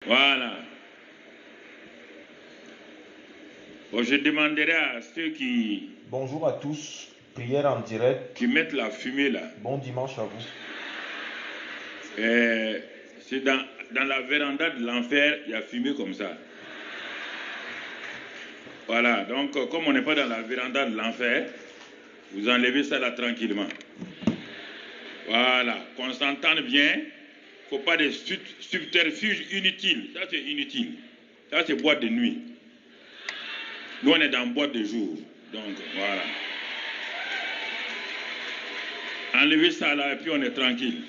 Voilà. Bon, je demanderai à ceux qui... Bonjour à tous, prière en direct. Qui mettent la fumée là. Bon dimanche à vous. C'est dans la véranda de l'enfer, il y a fumé comme ça. Voilà, donc comme on n'est pas dans la véranda de l'enfer, vous enlevez ça là tranquillement. Voilà, qu'on s'entende bien. Il ne faut pas de subterfuges inutiles. Ça c'est inutile. Ça c'est boîte de nuit. Nous on est dans boîte de jour. Donc voilà. Enlevez ça là et puis on est tranquille.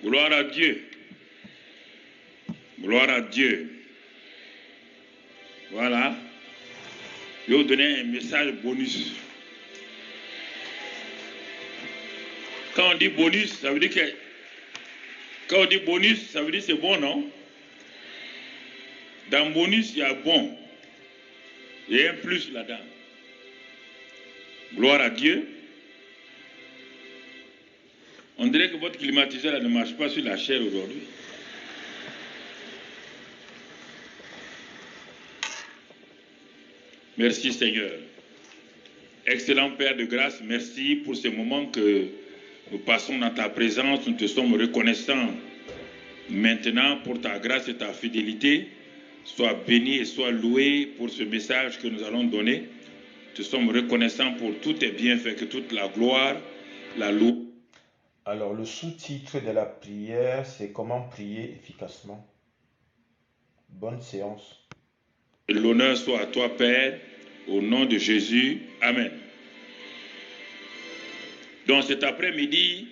Gloire à Dieu. Gloire à Dieu. Voilà. Je vais vous donner un message bonus. Quand on dit bonus, ça veut dire que... Quand on dit bonus, ça veut dire c'est bon, non? Dans bonus, il y a bon. Il y a un plus là-dedans. Gloire à Dieu. On dirait que votre climatiseur là, ne marche pas sur la chair aujourd'hui. Merci Seigneur. Excellent Père de grâce, merci pour ce moment que nous passons dans ta présence. Nous te sommes reconnaissants maintenant pour ta grâce et ta fidélité. Sois béni et sois loué pour ce message que nous allons donner. Nous te sommes reconnaissants pour tous tes bienfaits, que toute la gloire, la louange. Alors, le sous-titre de la prière, c'est comment prier efficacement. Bonne séance. L'honneur soit à toi, Père, au nom de Jésus. Amen. Donc cet après-midi,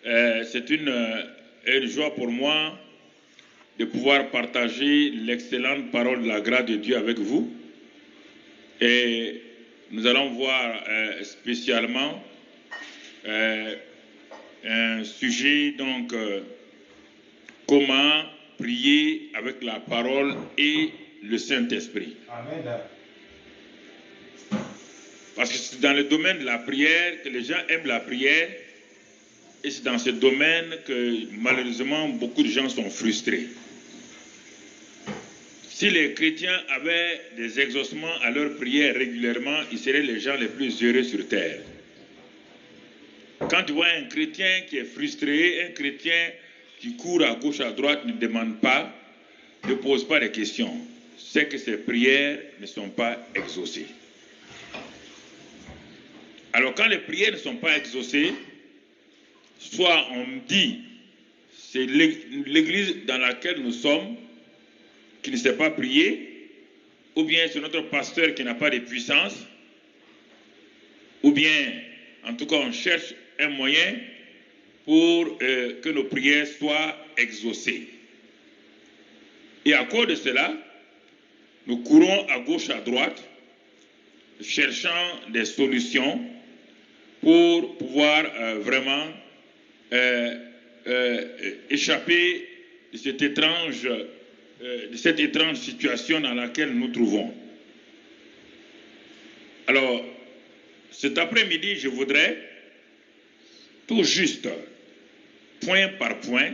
c'est une joie pour moi de pouvoir partager l'excellente parole de la grâce de Dieu avec vous. Et nous allons voir spécialement un sujet, donc, comment prier avec la parole et le Saint-Esprit. Amen. Parce que c'est dans le domaine de la prière que les gens aiment la prière. Et c'est dans ce domaine que malheureusement beaucoup de gens sont frustrés. Si les chrétiens avaient des exaucements à leur prière régulièrement, ils seraient les gens les plus heureux sur terre. Quand tu vois un chrétien qui est frustré, un chrétien qui court à gauche, à droite, ne demande pas, ne pose pas de questions, c'est que ses prières ne sont pas exaucées. Alors quand les prières ne sont pas exaucées, soit on dit, c'est l'église dans laquelle nous sommes qui ne sait pas prier, ou bien c'est notre pasteur qui n'a pas de puissance, ou bien, en tout cas, on cherche un moyen pour que nos prières soient exaucées. Et à cause de cela, nous courons à gauche, à droite, cherchant des solutions pour pouvoir vraiment échapper de cette étrange situation dans laquelle nous nous trouvons. Alors, cet après-midi, je voudrais tout juste, point par point,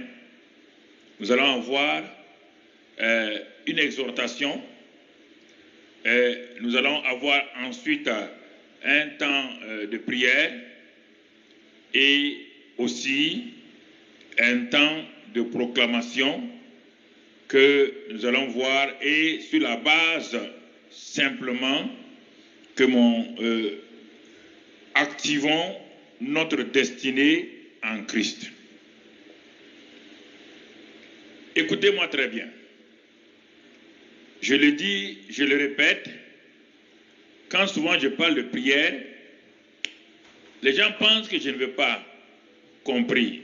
nous allons avoir une exhortation. Nous allons avoir ensuite un temps de prière et aussi un temps de proclamation que nous allons voir, et sur la base simplement que activons notre destinée en Christ. Écoutez-moi très bien. Je le dis, je le répète, quand souvent je parle de prière, les gens pensent que je ne veux pas compris.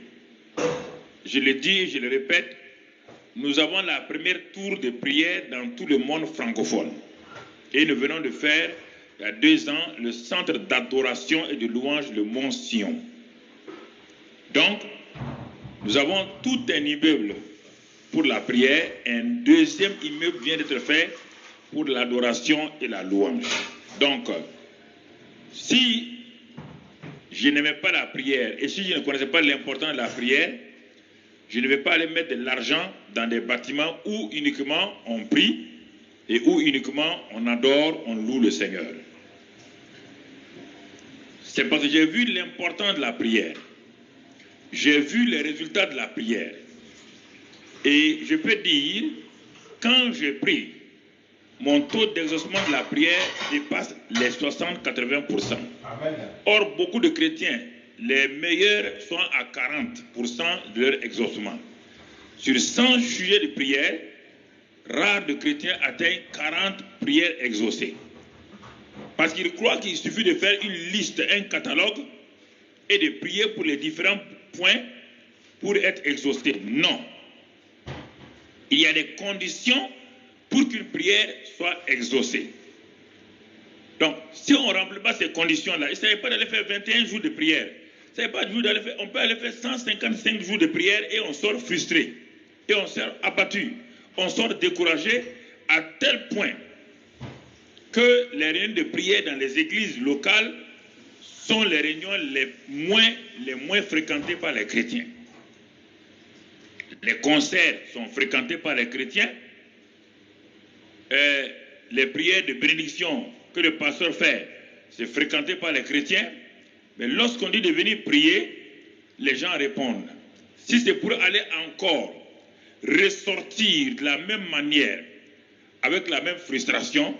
Je le dis, je le répète, nous avons la première tour de prière dans tout le monde francophone. Et nous venons de faire, il y a 2 ans, le centre d'adoration et de louange, le Mont Sion. Donc, nous avons tout un immeuble pour la prière, et un deuxième immeuble vient d'être fait pour l'adoration et la louange. Donc, si je n'aimais pas la prière, et si je ne connaissais pas l'importance de la prière, Je ne vais pas aller mettre de l'argent dans des bâtiments où uniquement on prie et où uniquement on adore, on loue le Seigneur. C'est parce que j'ai vu l'importance de la prière. J'ai vu les résultats de la prière. Et je peux dire, quand je prie, mon taux d'exaucement de la prière dépasse les 60-80%. Or, beaucoup de chrétiens, les meilleurs sont à 40% de leur exaucement. Sur 100 sujets de prière, rares de chrétiens atteignent 40 prières exaucées. Parce qu'ils croient qu'il suffit de faire une liste, un catalogue, et de prier pour les différents points pour être exaucé. Non. Il y a des conditions pour qu'une prière soit exaucée. Donc, si on ne remplit pas ces conditions-là, il ne s'agit pas d'aller faire 21 jours de prière. Il ne s'agit pas d'aller faire, on peut aller faire 155 jours de prière et on sort frustré. Et on sort abattu. On sort découragé à tel point que les réunions de prière dans les églises locales sont les réunions les moins fréquentées par les chrétiens. Les concerts sont fréquentés par les chrétiens. Les prières de bénédiction que le pasteur fait, c'est fréquenté par les chrétiens. Mais lorsqu'on dit de venir prier, les gens répondent. Si c'est pour aller encore ressortir de la même manière, avec la même frustration,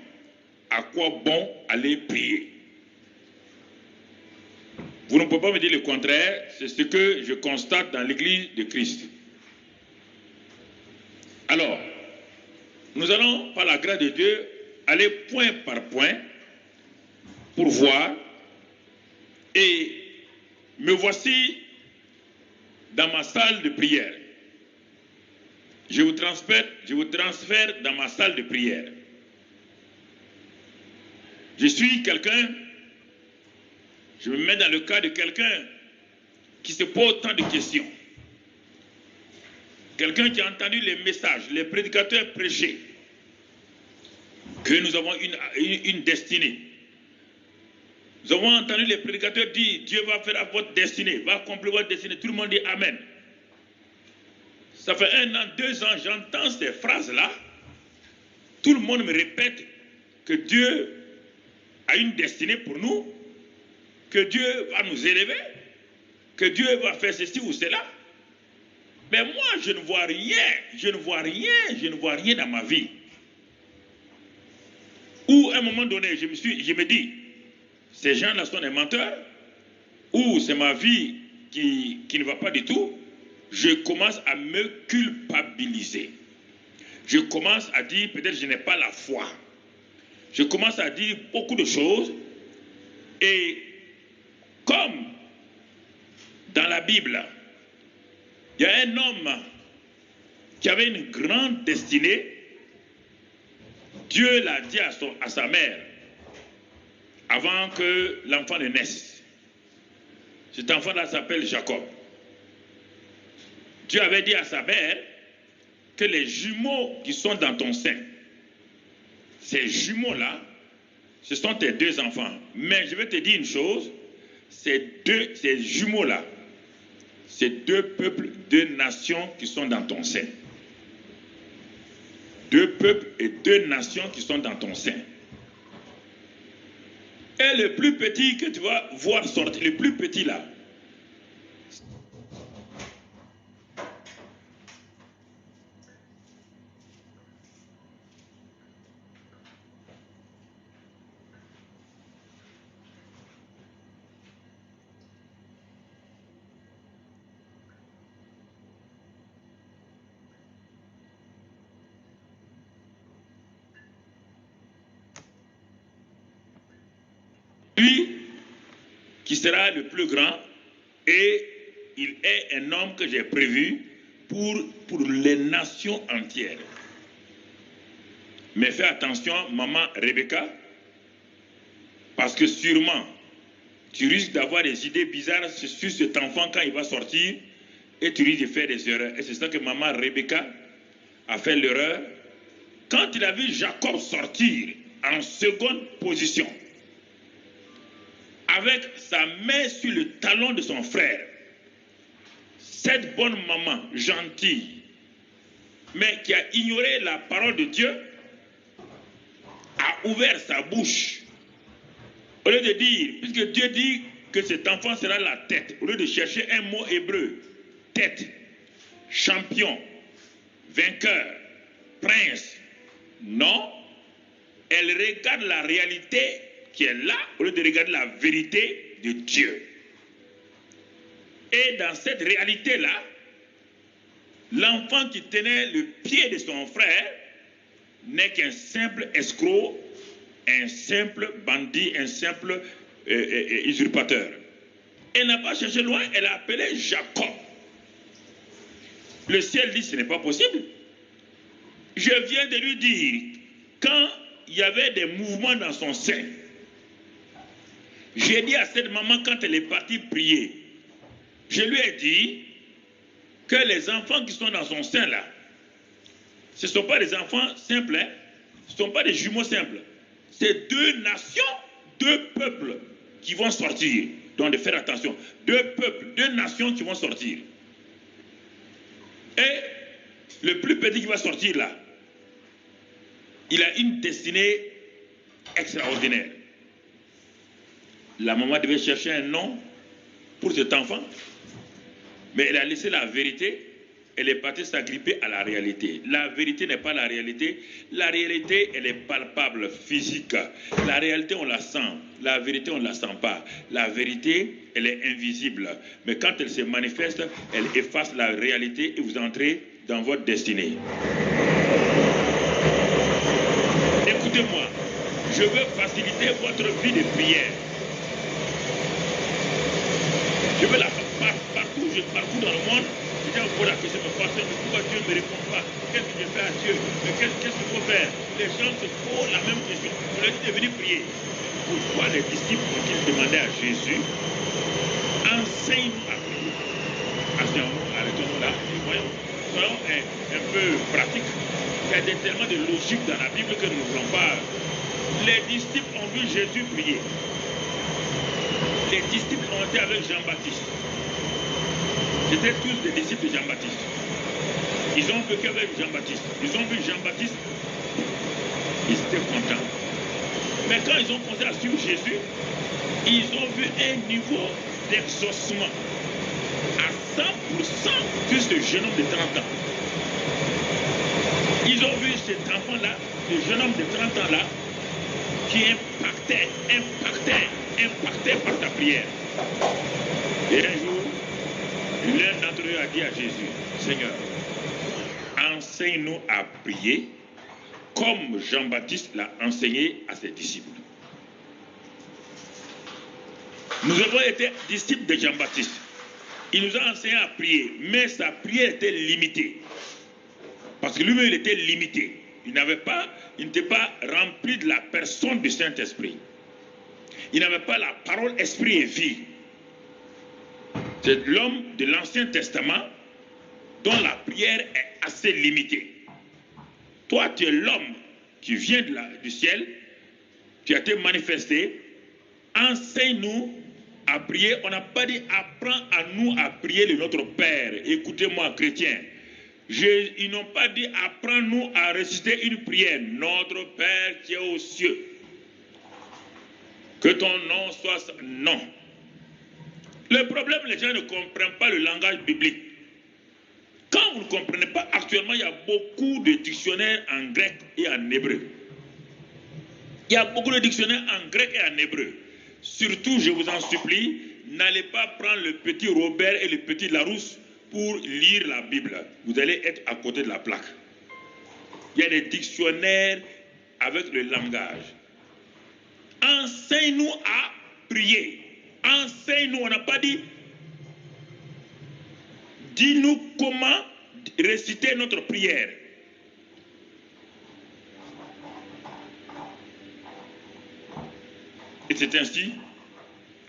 à quoi bon aller prier? Vous ne pouvez pas me dire le contraire, c'est ce que je constate dans l'Église de Christ. Alors, nous allons, par la grâce de Dieu, aller point par point pour voir. Et me voici dans ma salle de prière. Je vous transfère dans ma salle de prière. Je suis quelqu'un, je me mets dans le cas de quelqu'un qui se pose tant de questions. Quelqu'un qui a entendu les messages, les prédicateurs prêcher, que nous avons une destinée. Nous avons entendu les prédicateurs dire, Dieu va faire votre destinée, va accomplir votre destinée. Tout le monde dit Amen. Ça fait 1 an, 2 ans, j'entends ces phrases-là. Tout le monde me répète que Dieu a une destinée pour nous, que Dieu va nous élever, que Dieu va faire ceci ou cela. Mais moi, je ne vois rien dans ma vie. Ou à un moment donné, je me dis, ces gens-là sont des menteurs, ou c'est ma vie qui ne va pas du tout. Je commence à me culpabiliser. Je commence à dire, peut-être je n'ai pas la foi. Je commence à dire beaucoup de choses. Et comme dans la Bible, il y a un homme qui avait une grande destinée. Dieu l'a dit à sa mère avant que l'enfant ne naisse. Cet enfant-là s'appelle Jacob. Dieu avait dit à sa mère que les jumeaux qui sont dans ton sein, ces jumeaux-là, ce sont tes 2 enfants. Mais je vais te dire une chose, ces jumeaux-là, c'est 2 peuples, 2 nations qui sont dans ton sein. 2 peuples et 2 nations qui sont dans ton sein. Et le plus petit que tu vas voir sortir, le plus petit là, lui qui sera le plus grand, et il est un homme que j'ai prévu pour les nations entières. Mais fais attention, maman Rebecca, parce que sûrement, tu risques d'avoir des idées bizarres sur cet enfant quand il va sortir, et tu risques de faire des erreurs. Et c'est ça que maman Rebecca a fait l'erreur. Quand il a vu Jacob sortir en seconde position, avec sa main sur le talon de son frère, cette bonne maman gentille, mais qui a ignoré la parole de Dieu, a ouvert sa bouche. Au lieu de dire, puisque Dieu dit que cet enfant sera la tête, au lieu de chercher un mot hébreu, tête, champion, vainqueur, prince, non, elle regarde la réalité qui est là, au lieu de regarder la vérité de Dieu. Et dans cette réalité-là, l'enfant qui tenait le pied de son frère n'est qu'un simple escroc, un simple bandit, un simple usurpateur. Elle n'a pas cherché loin, elle a appelé Jacob. Le ciel dit, ce n'est pas possible. Je viens de lui dire, quand il y avait des mouvements dans son sein, j'ai dit à cette maman, quand elle est partie prier, je lui ai dit que les enfants qui sont dans son sein là, ce ne sont pas des enfants simples, hein? Ce ne sont pas des jumeaux simples. C'est deux nations, deux peuples qui vont sortir. Donc de faire attention. Deux peuples, deux nations qui vont sortir. Et le plus petit qui va sortir là, il a une destinée extraordinaire. La maman devait chercher un nom pour cet enfant, mais elle a laissé la vérité, elle est partie s'agripper à la réalité. La vérité n'est pas la réalité. La réalité, elle est palpable, physique. La réalité, on la sent. La vérité, on ne la sent pas. La vérité, elle est invisible. Mais quand elle se manifeste, elle efface la réalité et vous entrez dans votre destinée. Écoutez-moi, je veux faciliter votre vie de prière. Je veux la faire partout dans le monde. Les gens me posent la question, mais pasteur, pourquoi Dieu ne me répond pas? Qu'est-ce que je fais à Dieu? Mais qu'est-ce qu'il faut faire? Les gens se posent la même question. Vous leur dites de venir prier. Pourquoi les disciples ont-ils demandé à Jésus, enseigne-nous à prier? Arrêtons-nous là, et voyons, soyons un peu pratiques. Il y a tellement de logique dans la Bible que nous ne voulons pas. Les disciples ont vu Jésus prier. Les disciples ont été avec Jean-Baptiste. C'était tous des disciples de Jean-Baptiste. Ils ont vécu avec Jean-Baptiste. Ils ont vu Jean-Baptiste. Ils étaient contents. Mais quand ils ont commencé à suivre Jésus, ils ont vu un niveau d'exaucement à 100% de ce jeune homme de 30 ans. Ils ont vu cet enfant-là, ce jeune homme de 30 ans-là, qui impactait par ta prière. Et un jour, l'un d'entre eux a dit à Jésus, Seigneur, enseigne-nous à prier comme Jean-Baptiste l'a enseigné à ses disciples. Nous avons été disciples de Jean-Baptiste. Il nous a enseigné à prier, mais sa prière était limitée. Parce que lui-même, il était limité. Il n'était pas rempli de la personne du Saint-Esprit. Il n'avait pas la parole esprit et vie. C'est l'homme de l'Ancien Testament dont la prière est assez limitée. Toi, tu es l'homme qui vient du ciel, tu as été manifesté. Enseigne-nous à prier. On n'a pas dit apprends à nous à prier le Notre Père. Écoutez-moi, chrétiens. Ils n'ont pas dit apprends-nous à réciter une prière. Notre Père qui est aux cieux. Que ton nom soit... Non. Le problème, les gens ne comprennent pas le langage biblique. Quand vous ne comprenez pas, actuellement, il y a beaucoup de dictionnaires en grec et en hébreu. Il y a beaucoup de dictionnaires en grec et en hébreu. Surtout, je vous en supplie, n'allez pas prendre le petit Robert et le petit Larousse pour lire la Bible. Vous allez être à côté de la plaque. Il y a des dictionnaires avec le langage. Enseigne-nous à prier. Enseigne-nous, on n'a pas dit. Dis-nous comment réciter notre prière. Et c'est ainsi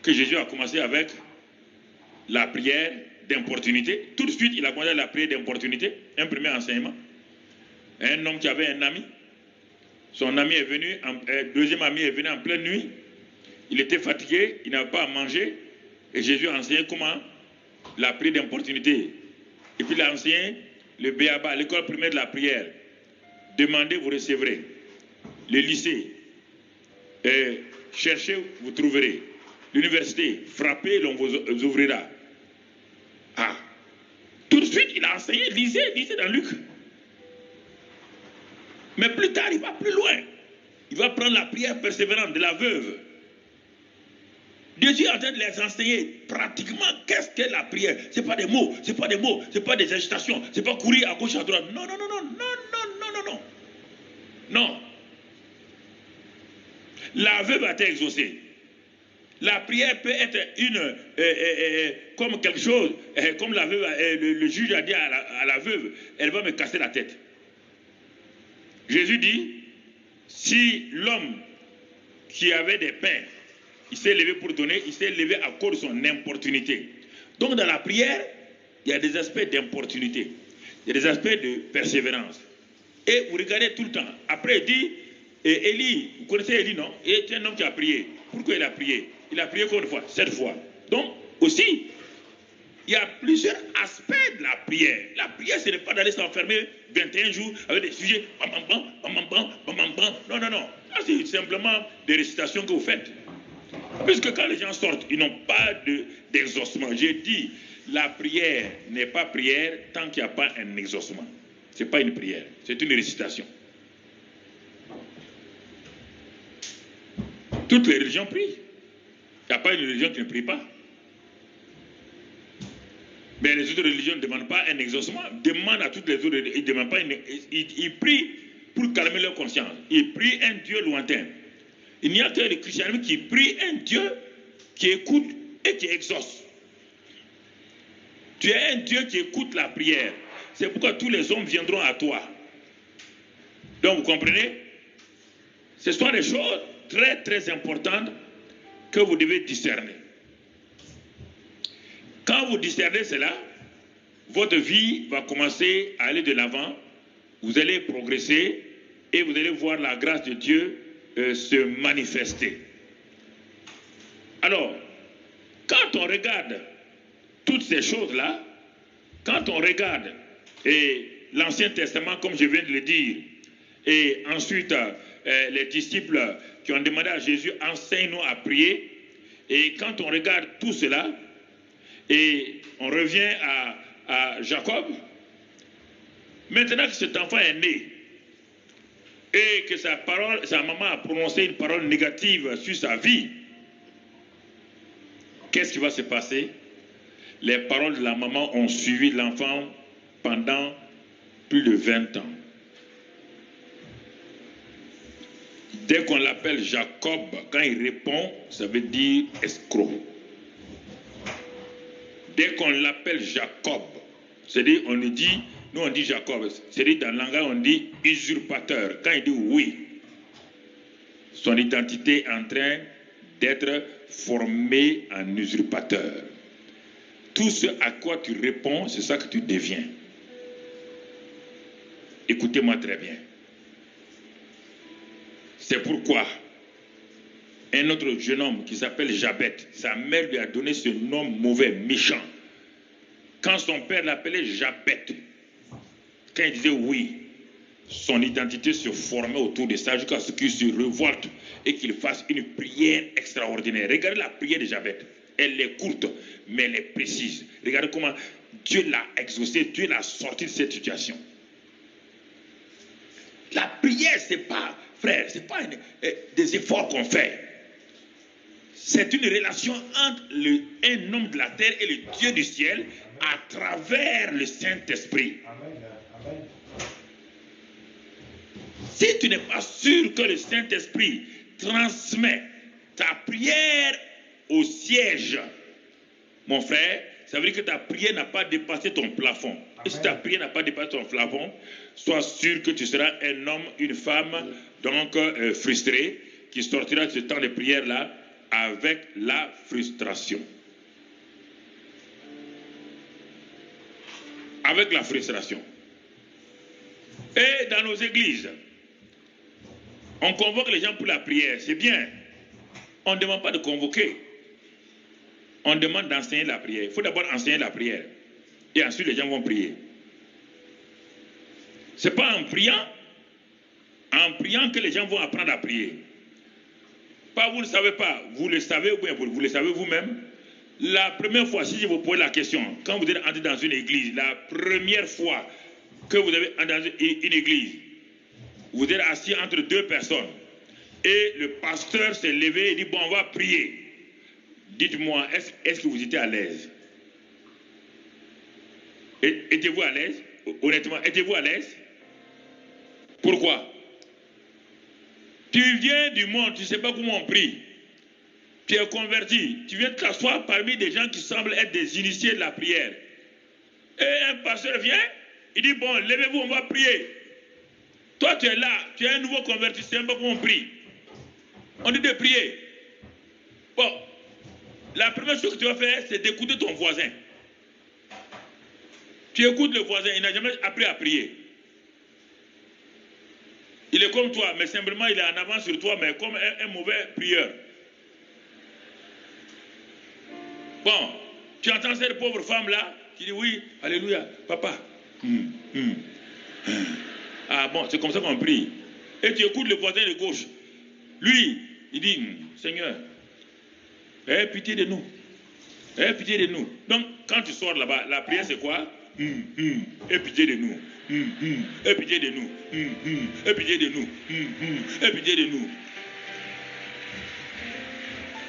que Jésus a commencé avec la prière d'importunité. Tout de suite, il a commencé la prière d'importunité. Un premier enseignement. Un homme qui avait un ami. Son ami est venu, deuxième ami est venu en pleine nuit. Il était fatigué, il n'avait pas à manger. Et Jésus a enseigné comment la prière d'importunité. Et puis il a enseigné le B.A.B.A, l'école primaire de la prière. Demandez, vous recevrez. Le lycée, cherchez, vous trouverez. L'université, frappez, l'on vous ouvrira. Ah, tout de suite, il a enseigné, lisez dans Luc. Mais plus tard, il va plus loin. Il va prendre la prière persévérante de la veuve. Dieu est en train de les enseigner pratiquement qu'est-ce qu'est la prière. Ce n'est pas des mots, ce n'est pas des mots, ce n'est pas des agitations, ce n'est pas courir à gauche, à droite. Non, non, non, non, non, non, non, non, non. Non. La veuve a été exaucée. La prière peut être comme quelque chose, comme la veuve, le juge a dit à la veuve, elle va me casser la tête. Jésus dit, si l'homme qui avait des pains, il s'est levé pour donner, il s'est levé à cause de son importunité. Donc dans la prière, il y a des aspects d'importunité, il y a des aspects de persévérance. Et vous regardez tout le temps. Après il dit, Élie, vous connaissez Élie, non? Il est un homme qui a prié. Pourquoi il a prié? Il a prié combien de fois? 7 fois. Donc aussi, il y a plusieurs aspects de la prière. La prière, ce n'est pas d'aller s'enfermer 21 jours avec des sujets. Non, non, non. C'est simplement des récitations que vous faites. Puisque quand les gens sortent, ils n'ont pas d'exaucement. J'ai dit, la prière n'est pas prière tant qu'il n'y a pas un exaucement. Ce n'est pas une prière, c'est une récitation. Toutes les religions prient. Il n'y a pas une religion qui ne prie pas. Mais les autres religions ne demandent pas un exaucement. Demandent à toutes les autres religions. Ils ne demandent pas ils prient pour calmer leur conscience. Ils prient un Dieu lointain. Il n'y a que le christianisme qui prie un Dieu qui écoute et qui exauce. Tu es un Dieu qui écoute la prière. C'est pourquoi tous les hommes viendront à toi. Donc vous comprenez? Ce sont des choses très très importantes que vous devez discerner. Quand vous discernez cela, votre vie va commencer à aller de l'avant, vous allez progresser et vous allez voir la grâce de Dieu se manifester. Alors, quand on regarde toutes ces choses-là, quand on regarde l'Ancien Testament, comme je viens de le dire, et ensuite les disciples qui ont demandé à Jésus, enseigne-nous à prier, et quand on regarde tout cela, et on revient à Jacob, maintenant que cet enfant est né, et que sa maman a prononcé une parole négative sur sa vie, qu'est-ce qui va se passer? Les paroles de la maman ont suivi l'enfant pendant plus de 20 ans. Dès qu'on l'appelle Jacob, quand il répond, ça veut dire escroc. Dès qu'on l'appelle Jacob, c'est-à-dire on dit, nous on dit Jacob, c'est-à-dire dans le langage on dit usurpateur. Quand il dit oui, son identité est en train d'être formée en usurpateur. Tout ce à quoi tu réponds, c'est ça que tu deviens. Écoutez-moi très bien. C'est pourquoi un autre jeune homme qui s'appelle Jabet, sa mère lui a donné ce nom mauvais, méchant. Quand son père l'appelait Jabet, quand il disait oui, son identité se formait autour de ça jusqu'à ce qu'il se révolte et qu'il fasse une prière extraordinaire. Regardez la prière de Jabet. Elle est courte, mais elle est précise. Regardez comment Dieu l'a exaucé, Dieu l'a sorti de cette situation. La prière, ce n'est pas, frère, ce n'est pas des efforts qu'on fait. C'est une relation entre un homme de la terre et le Dieu du ciel à travers le Saint-Esprit. Si tu n'es pas sûr que le Saint-Esprit transmet ta prière au siège, mon frère, ça veut dire que ta prière n'a pas dépassé ton plafond. Et si ta prière n'a pas dépassé ton plafond, sois sûr que tu seras un homme, une femme, donc frustré, qui sortira de ce temps de prière-là avec la frustration. Avec la frustration. Et dans nos églises, on convoque les gens pour la prière, c'est bien. On ne demande pas de convoquer. On demande d'enseigner la prière. Il faut d'abord enseigner la prière. Et ensuite, les gens vont prier. Ce n'est pas en priant que les gens vont apprendre à prier. Pas vous ne savez pas, vous le savez ou bien vous le savez vous-même. La première fois, si je vous pose la question, quand vous êtes entré dans une église, la première fois que vous avez entré dans une église, vous êtes assis entre deux personnes et le pasteur s'est levé et dit, bon, on va prier. Dites-moi, est-ce que vous étiez à l'aise? Étiez-vous à l'aise? Honnêtement, étiez-vous à l'aise? Pourquoi? Tu viens du monde, tu ne sais pas comment on prie. Tu es converti, tu viens t'asseoir parmi des gens qui semblent être des initiés de la prière. Et un pasteur vient, il dit, bon, levez-vous, on va prier. Toi, tu es là, tu es un nouveau converti, tu ne sais pas comment on prie. On dit de prier. Bon, la première chose que tu vas faire, c'est d'écouter ton voisin. Tu écoutes le voisin, il n'a jamais appris à prier. Il est comme toi, mais simplement il est en avance sur toi, mais comme un mauvais prieur. Bon, tu entends cette pauvre femme-là qui dit oui, alléluia, papa. Ah bon, c'est comme ça qu'on prie. Et tu écoutes le voisin de gauche. Lui, il dit, Seigneur, aie pitié de nous. Aie pitié de nous. Donc, quand tu sors là-bas, la prière c'est quoi? Aie pitié de nous. Aie pitié de nous. Aie pitié de nous. Aie pitié de nous.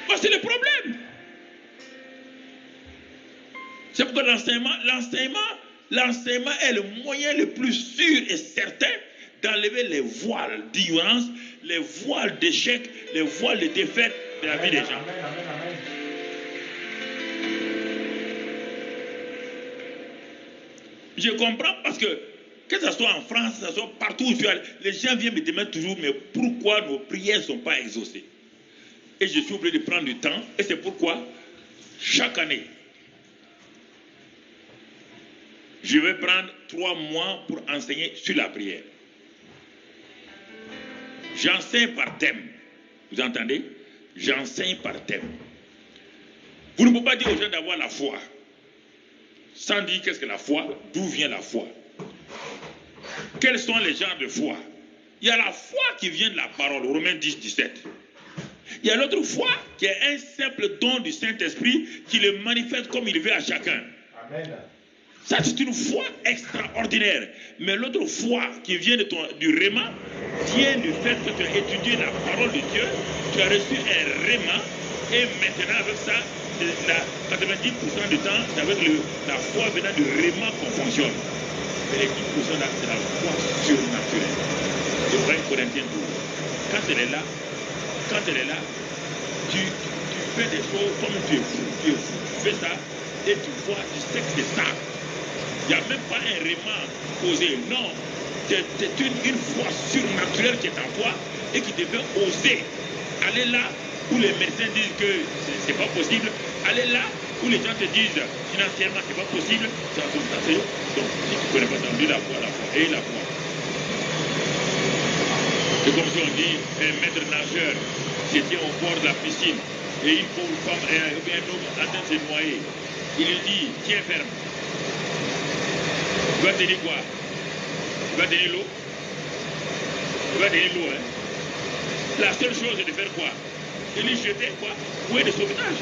Bah, c'est le problème. C'est pourquoi l'enseignement est le moyen le plus sûr et certain d'enlever les voiles d'ignorance, les voiles d'échec, les voiles de défaite de la vie des gens. Amen, amen, amen. Je comprends parce que ce soit en France, que ce soit partout où je suis allé, les gens viennent me demander toujours, mais pourquoi nos prières ne sont pas exaucées? Et je suis obligé de prendre du temps, et c'est pourquoi, chaque année, je vais prendre 3 mois pour enseigner sur la prière. J'enseigne par thème. Vous entendez? J'enseigne par thème. Vous ne pouvez pas dire aux gens d'avoir la foi sans dire qu'est-ce que la foi, d'où vient la foi. Quels sont les genres de foi? Il y a la foi qui vient de la parole, Romains 10, 17. Il y a l'autre foi qui est un simple don du Saint-Esprit qui le manifeste comme il veut à chacun. Amen. Ça, c'est une foi extraordinaire. Mais l'autre foi qui vient du réma vient du fait que tu as étudié la parole de Dieu, tu as reçu un réma, et maintenant avec ça, 90% du temps, c'est avec la foi venant du réma qu'on fonctionne. Mais les 10% là, c'est la foi surnaturelle. De 1 Corinthiens 12. Quand elle est là, tu fais des choses comme tu es fou, tu fais ça, et tu vois, tu sais que c'est ça. Il n'y a même pas un réma posé. Non, c'est une foi surnaturelle qui est en toi et qui te fait oser aller là où les médecins disent que c'est pas possible. Aller là où les gens te disent financièrement c'est pas possible. C'est comme ça. Donc si tu ne connais pas ça, on dit la foi et la foi. C'est comme si on dit un maître nageur qui tient au bord de la piscine et une pauvre femme ou bien un homme en train de se noyer. Il lui dit tiens ferme. Tu vas tenir quoi? Tu vas tenir l'eau? Tu vas tenir l'eau, hein? La seule chose c'est de faire quoi? De lui jeter quoi? Bouée de sauvetage.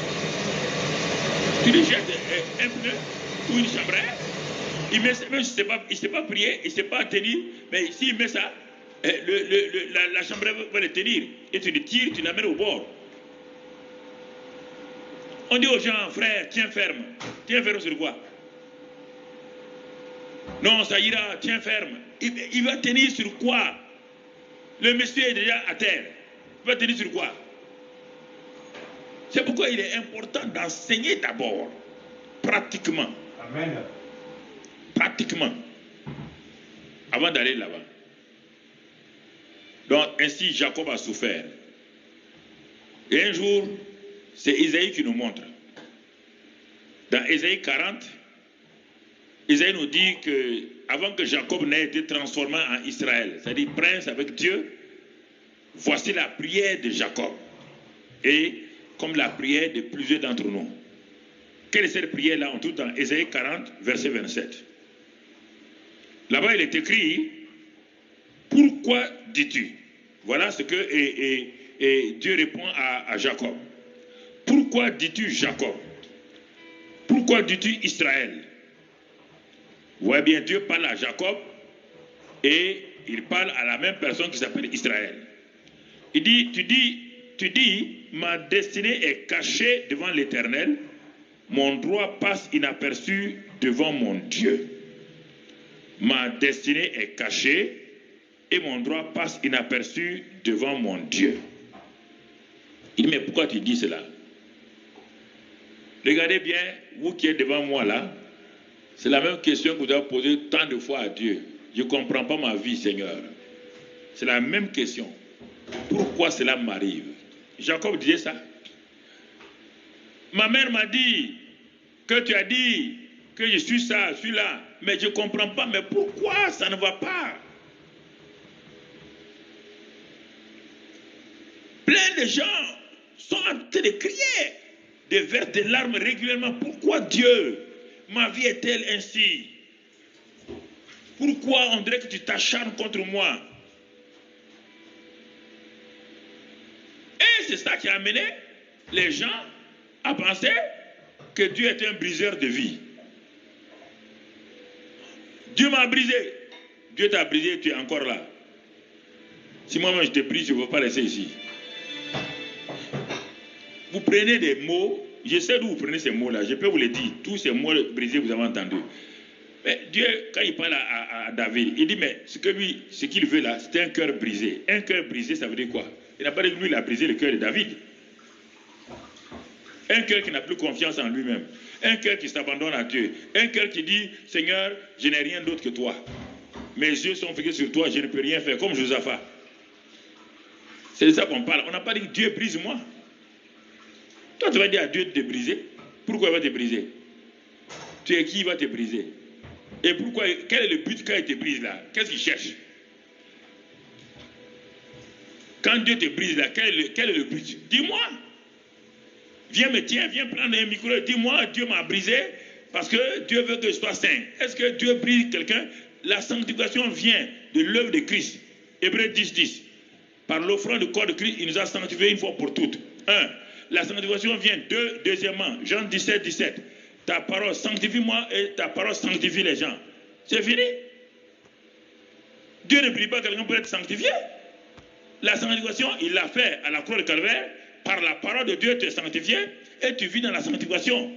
Tu lui jettes un pneu ou une chambrette. Il met, même s'il ne sait pas prier, il ne sait pas tenir, mais s'il met ça, la chambrette va le tenir. Et tu le tires, tu l'amènes au bord. On dit aux gens, frère, tiens ferme. Tiens ferme sur quoi? Non, ça ira, tiens ferme. Il va tenir sur quoi? Le monsieur est déjà à terre. Il va tenir sur quoi? C'est pourquoi il est important d'enseigner d'abord, pratiquement. Amen. Pratiquement. Avant d'aller là-bas. Donc, ainsi, Jacob a souffert. Et un jour, c'est Isaïe qui nous montre. Dans Isaïe 40, Isaïe nous dit que avant que Jacob n'ait été transformé en Israël, c'est-à-dire prince avec Dieu, voici la prière de Jacob. Et comme la prière de plusieurs d'entre nous. Quelle est cette prière-là? On trouve dans Ésaïe 40, verset 27. Là-bas, il est écrit, pourquoi dis-tu? Voilà ce que et Dieu répond à Jacob. Pourquoi dis-tu Jacob? Pourquoi dis-tu Israël? Vous voyez bien, Dieu parle à Jacob et il parle à la même personne qui s'appelle Israël. Il dit, tu dis, ma destinée est cachée devant l'Éternel, mon droit passe inaperçu devant mon Dieu. Ma destinée est cachée et mon droit passe inaperçu devant mon Dieu. Il dit, mais pourquoi tu dis cela? Regardez bien, vous qui êtes devant moi là, c'est la même question que vous avez posée tant de fois à Dieu. Je ne comprends pas ma vie, Seigneur. C'est la même question. Pourquoi cela m'arrive? Jacob disait ça. Ma mère m'a dit que tu as dit que je suis ça, je suis là, mais je ne comprends pas. Mais pourquoi ça ne va pas? Plein de gens sont en train de crier, de verser des larmes régulièrement. Pourquoi Dieu, ma vie est-elle ainsi? Pourquoi on dirait que tu t'acharnes contre moi? Et c'est ça qui a amené les gens à penser que Dieu est un briseur de vie. Dieu m'a brisé. Dieu t'a brisé, tu es encore là. Si moi-même je te brise, je ne veux pas rester ici. Vous prenez des mots, je sais d'où vous prenez ces mots-là, je peux vous les dire. Tous ces mots brisés, vous avez entendu. Mais Dieu, quand il parle à David, il dit, mais ce qu'il veut là, c'est un cœur brisé. Un cœur brisé, ça veut dire quoi? Il n'a pas dit que lui, il a brisé le cœur de David. Un cœur qui n'a plus confiance en lui-même. Un cœur qui s'abandonne à Dieu. Un cœur qui dit, Seigneur, je n'ai rien d'autre que toi. Mes yeux sont fixés sur toi, je ne peux rien faire, comme Josaphat. C'est de ça qu'on parle. On n'a pas dit que Dieu brise-moi. Toi, tu vas dire à Dieu de te briser. Pourquoi il va te briser? Tu es qui va te briser? Et pourquoi? Quel est le but quand il te brise là? Qu'est-ce qu'il cherche? Quand Dieu te brise là, quel est le but? Dis-moi. Viens prendre un micro et dis-moi, Dieu m'a brisé parce que Dieu veut que je sois saint. Est-ce que Dieu brise quelqu'un? La sanctification vient de l'œuvre de Christ. Hébreux 10, 10. Par l'offrande du corps de Christ, il nous a sanctifiés une fois pour toutes. 1. La sanctification vient. Deuxièmement, Jean 17, 17. Ta parole sanctifie-moi et ta parole sanctifie les gens. C'est fini. Dieu ne brise pas quelqu'un pour être sanctifié. La sanctification, il l'a fait à la croix de Calvaire. Par la parole de Dieu, tu es sanctifié et tu vis dans la sanctification.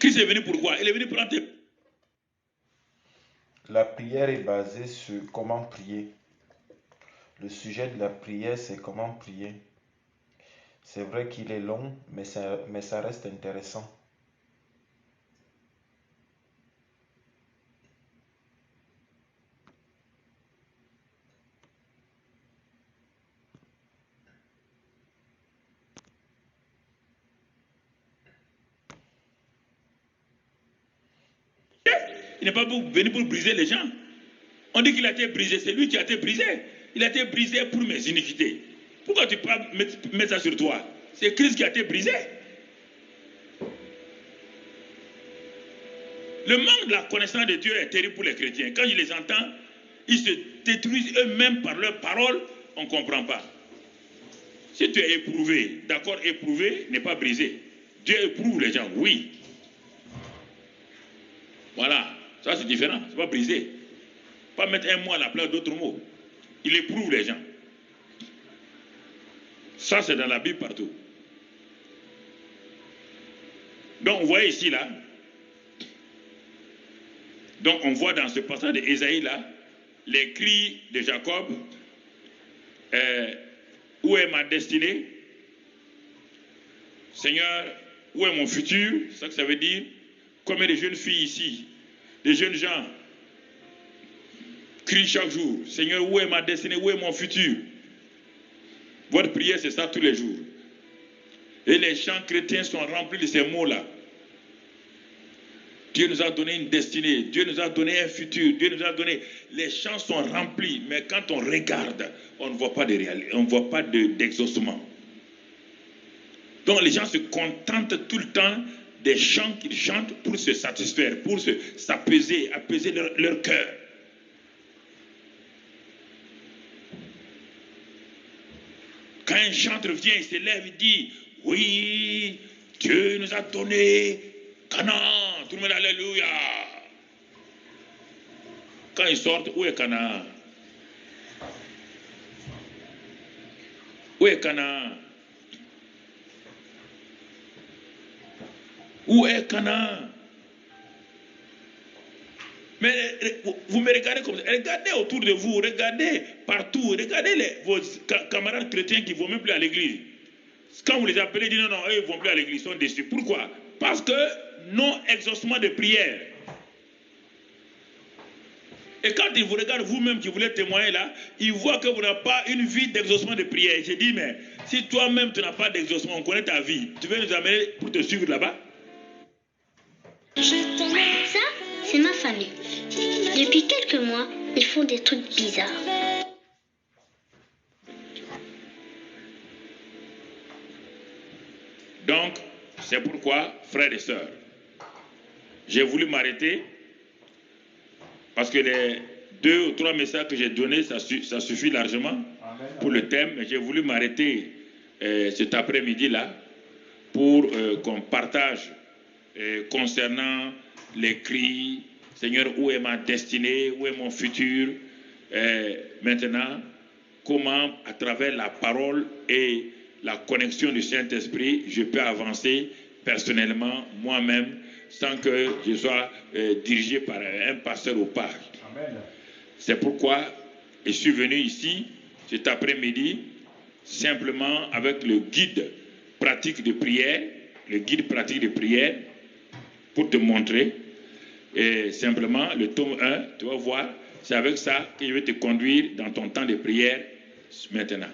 Christ est venu pourquoi? Il est venu prendre tes... La prière est basée sur comment prier. Le sujet de la prière, c'est comment prier. C'est vrai qu'il est long, mais ça reste intéressant. Il n'est pas venu pour briser les gens. On dit qu'il a été brisé, c'est lui qui a été brisé. Il a été brisé pour mes iniquités. Pourquoi tu peux pas mettre ça sur toi? C'est Christ qui a été brisé. Le manque de la connaissance de Dieu est terrible pour les chrétiens. Quand je les entends, ils se détruisent eux-mêmes par leurs paroles, on ne comprend pas. Si tu es éprouvé, d'accord, éprouvé n'est pas brisé. Dieu éprouve les gens, oui. Voilà, ça c'est différent, c'est pas brisé. Pas mettre un mot à la place d'autres mots. Il éprouve les gens. Ça c'est dans la Bible partout. Donc on voit ici là. Donc on voit dans ce passage d'Ésaïe là, les cris de Jacob. Où est ma destinée? Seigneur, où est mon futur? C'est ça que ça veut dire. Combien de jeunes filles ici, des jeunes gens, crient chaque jour, Seigneur, où est ma destinée? Où est mon futur? Votre prière, c'est ça tous les jours. Et les chants chrétiens sont remplis de ces mots-là. Dieu nous a donné une destinée, Dieu nous a donné un futur, Dieu nous a donné... Les chants sont remplis, mais quand on regarde, on ne voit pas de réalité, on ne voit pas d'exaucement. Donc les gens se contentent tout le temps des chants qu'ils chantent pour se satisfaire, pour s'apaiser, apaiser leur cœur. Quand un chanteur vient, il se lève, il dit, oui, Dieu nous a donné Canaan. Tout le monde, alléluia. Quand ils sortent, où est Canaan? Où est Canaan? Où est Canaan? Mais vous me regardez comme ça. Regardez autour de vous, regardez partout, regardez vos camarades chrétiens qui ne vont même plus à l'église. Quand vous les appelez, ils disent non, non, eux, ils ne vont plus à l'église, ils sont déçus. Pourquoi? Parce que non-exaucement de prière. Et quand ils vous regardent, vous-même qui voulez témoigner là, ils voient que vous n'avez pas une vie d'exaucement de prière. J'ai dit, mais si toi-même tu n'as pas d'exaucement, on connaît ta vie, tu veux nous amener pour te suivre là-bas? Ça, c'est ma famille. Depuis quelques mois, ils font des trucs bizarres. Donc, c'est pourquoi, frères et sœurs, j'ai voulu m'arrêter parce que les 2 ou 3 messages que j'ai donnés, ça suffit largement pour le thème. Mais j'ai voulu m'arrêter cet après-midi-là pour qu'on partage concernant les cris, Seigneur, où est ma destinée, où est mon futur? Maintenant, comment, à travers la parole et la connexion du Saint-Esprit, je peux avancer personnellement, moi-même, sans que je sois dirigé par un pasteur ou pas. C'est pourquoi je suis venu ici, cet après-midi, simplement avec le guide pratique de prière, pour te montrer. Et simplement, le tome 1, tu vas voir, c'est avec ça que je vais te conduire dans ton temps de prière maintenant.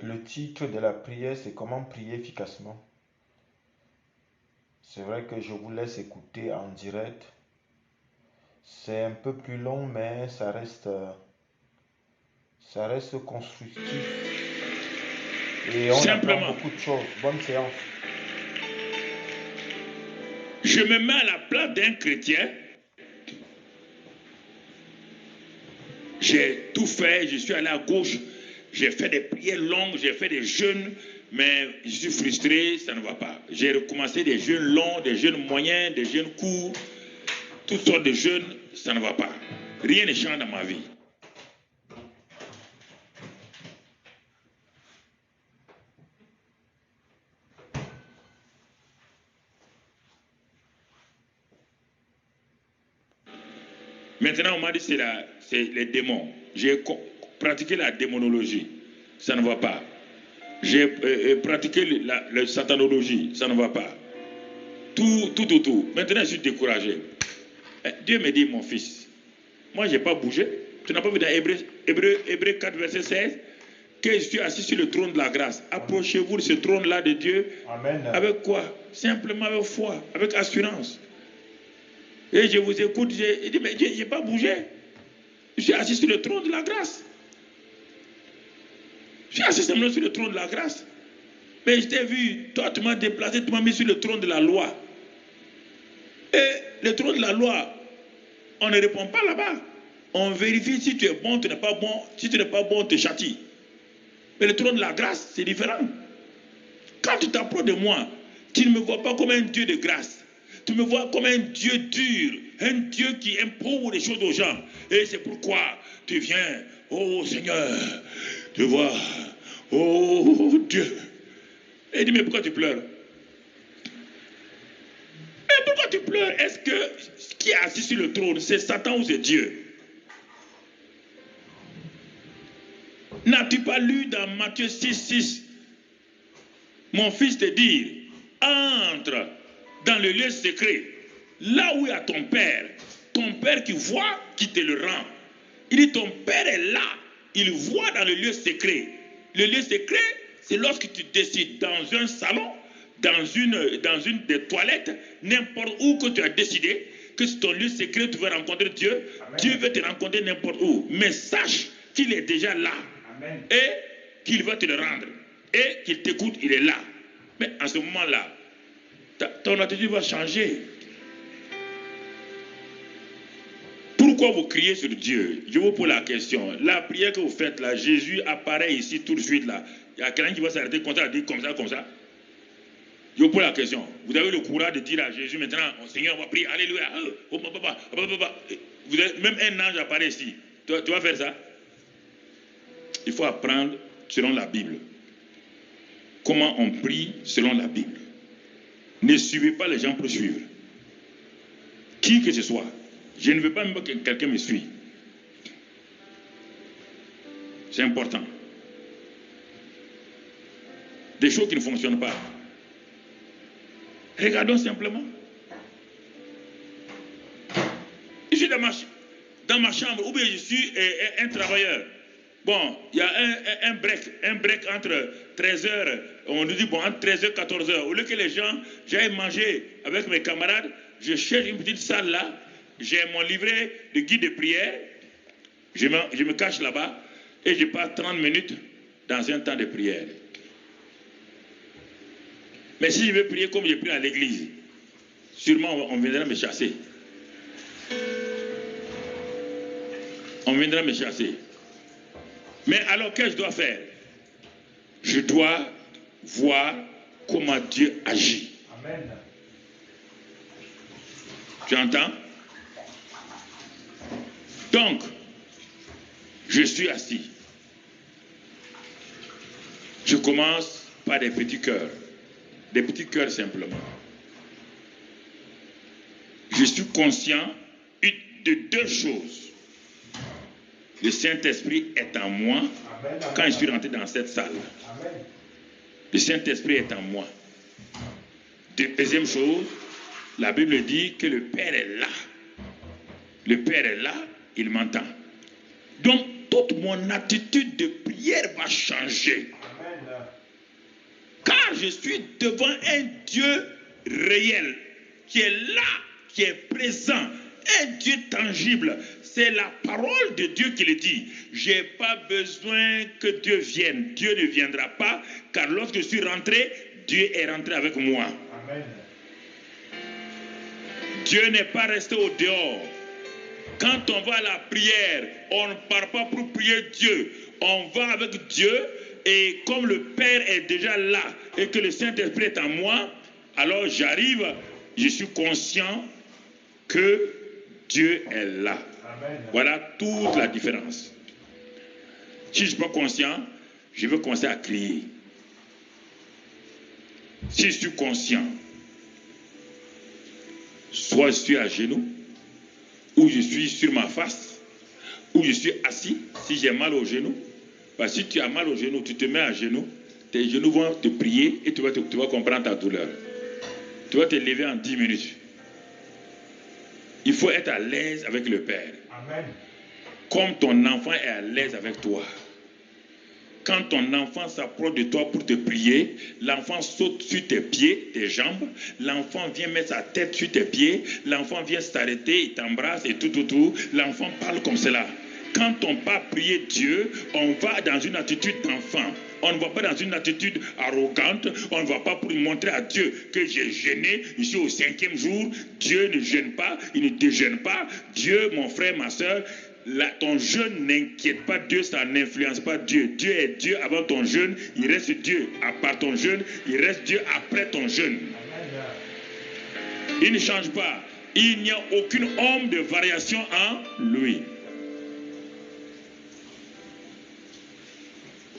Le titre de la prière, c'est comment prier efficacement. C'est vrai que je vous laisse écouter en direct. C'est un peu plus long, mais ça reste constructif. Et on apprend beaucoup de choses. Bonne séance. Je me mets à la place d'un chrétien. J'ai tout fait, je suis allé à gauche. J'ai fait des prières longues, j'ai fait des jeûnes, mais je suis frustré, ça ne va pas. J'ai recommencé des jeûnes longs, des jeûnes moyens, des jeûnes courts, toutes sortes de jeûnes, ça ne va pas. Rien ne change dans ma vie. Maintenant, on m'a dit que c'est les démons. J'ai pratiqué la démonologie, ça ne va pas. J'ai pratiqué la satanologie, ça ne va pas. Tout. Maintenant, je suis découragé. Dieu me dit, mon fils, moi, je n'ai pas bougé. Tu n'as pas vu dans Hébreux 4, verset 16, que je suis assis sur le trône de la grâce. Approchez-vous de ce trône-là de Dieu. Amen. Avec quoi? Simplement avec foi, avec assurance. Et je vous écoute, je dis, mais je n'ai pas bougé. Je suis assis sur le trône de la grâce. Je suis assis simplement sur le trône de la grâce. Mais je t'ai vu, toi tu m'as déplacé, tu m'as mis sur le trône de la loi. Et le trône de la loi, on ne répond pas là-bas. On vérifie si tu es bon, tu n'es pas bon. Si tu n'es pas bon, on te châtie. Mais le trône de la grâce, c'est différent. Quand tu t'approches de moi, tu ne me vois pas comme un Dieu de grâce. Tu me vois comme un Dieu dur, un Dieu qui impose les choses aux gens. Et c'est pourquoi tu viens, oh Seigneur, tu vois, oh Dieu. Et il dit, mais pourquoi tu pleures? Mais pourquoi tu pleures? Est-ce que qui est assis sur le trône, c'est Satan ou c'est Dieu? N'as-tu pas lu dans Matthieu 6, mon fils te dit, entre dans le lieu secret, là où il y a ton père qui voit, qui te le rend. Il dit, ton père est là, il voit dans le lieu secret. Le lieu secret, c'est lorsque tu décides dans un salon, dans une des toilettes, n'importe où que tu as décidé que c'est ton lieu secret, tu veux rencontrer Dieu. Amen. Dieu veut te rencontrer n'importe où. Mais sache qu'il est déjà là. Amen. Et qu'il va te le rendre. Et qu'il t'écoute, il est là. Mais en ce moment-là, ton attitude va changer. Pourquoi vous criez sur Dieu? Je vous pose la question. La prière que vous faites là, Jésus apparaît ici tout de suite là. Il y a quelqu'un qui va s'arrêter comme ça, dire comme ça, comme ça. Je vous pose la question. Vous avez le courage de dire à Jésus maintenant, oh, Seigneur, on va prier, alléluia. Vous avez, même un ange apparaît ici. Tu vas faire ça? Il faut apprendre selon la Bible. Comment on prie selon la Bible. Ne suivez pas les gens pour suivre. Qui que ce soit. Je ne veux pas même que quelqu'un me suive. C'est important. Des choses qui ne fonctionnent pas. Regardons simplement. Je suis dans ma chambre, ou bien je suis un travailleur. Bon, il y a un break entre 13h, on nous dit bon, entre 13h et 14h. Au lieu que les gens, j'aille manger avec mes camarades, je cherche une petite salle là, j'ai mon livret de guide de prière, je me cache là-bas et je passe 30 minutes dans un temps de prière. Mais si je veux prier comme je prie à l'église, sûrement on viendra me chasser. On viendra me chasser. Mais alors, qu'est-ce que je dois faire? Je dois voir comment Dieu agit. Amen. Tu entends? Donc, je suis assis. Je commence par des petits cœurs. Des petits cœurs simplement. Je suis conscient de deux choses. Le Saint-Esprit est en moi quand je suis rentré dans cette salle. Le Saint-Esprit est en moi. Deuxième chose, la Bible dit que le Père est là. Le Père est là, il m'entend. Donc, toute mon attitude de prière va changer. Car je suis devant un Dieu réel, qui est là, qui est présent. Un Dieu tangible, c'est la parole de Dieu qui le dit. Je n'ai pas besoin que Dieu vienne. Dieu ne viendra pas, car lorsque je suis rentré, Dieu est rentré avec moi. Amen. Dieu n'est pas resté au dehors. Quand on va à la prière, on ne part pas pour prier Dieu. On va avec Dieu, et comme le Père est déjà là, et que le Saint-Esprit est en moi, alors j'arrive, je suis conscient que Dieu est là. Amen. Voilà toute la différence. Si je ne suis pas conscient, je vais commencer à crier. Si je suis conscient, soit je suis à genoux, ou je suis sur ma face, ou je suis assis, si j'ai mal au genou. Parce que si tu as mal au genou, tu te mets à genoux, tes genoux vont te prier et tu vas comprendre ta douleur. Tu vas te lever en 10 minutes. Il faut être à l'aise avec le Père. Amen. Comme ton enfant est à l'aise avec toi. Quand ton enfant s'approche de toi pour te prier, l'enfant saute sur tes pieds, tes jambes. L'enfant vient mettre sa tête sur tes pieds. L'enfant vient s'arrêter, il t'embrasse et tout. L'enfant parle comme cela. Quand on part prier Dieu, on va dans une attitude d'enfant. On ne va pas dans une attitude arrogante. On ne va pas pour montrer à Dieu que j'ai jeûné. Je suis au 5e jour. Dieu ne jeûne pas. Il ne déjeûne pas. Dieu, mon frère, ma soeur, ton jeûne n'inquiète pas Dieu. Ça n'influence pas Dieu. Dieu est Dieu avant ton jeûne. Il reste Dieu à part ton jeûne. Il reste Dieu après ton jeûne. Il ne change pas. Il n'y a aucune ombre de variation en lui.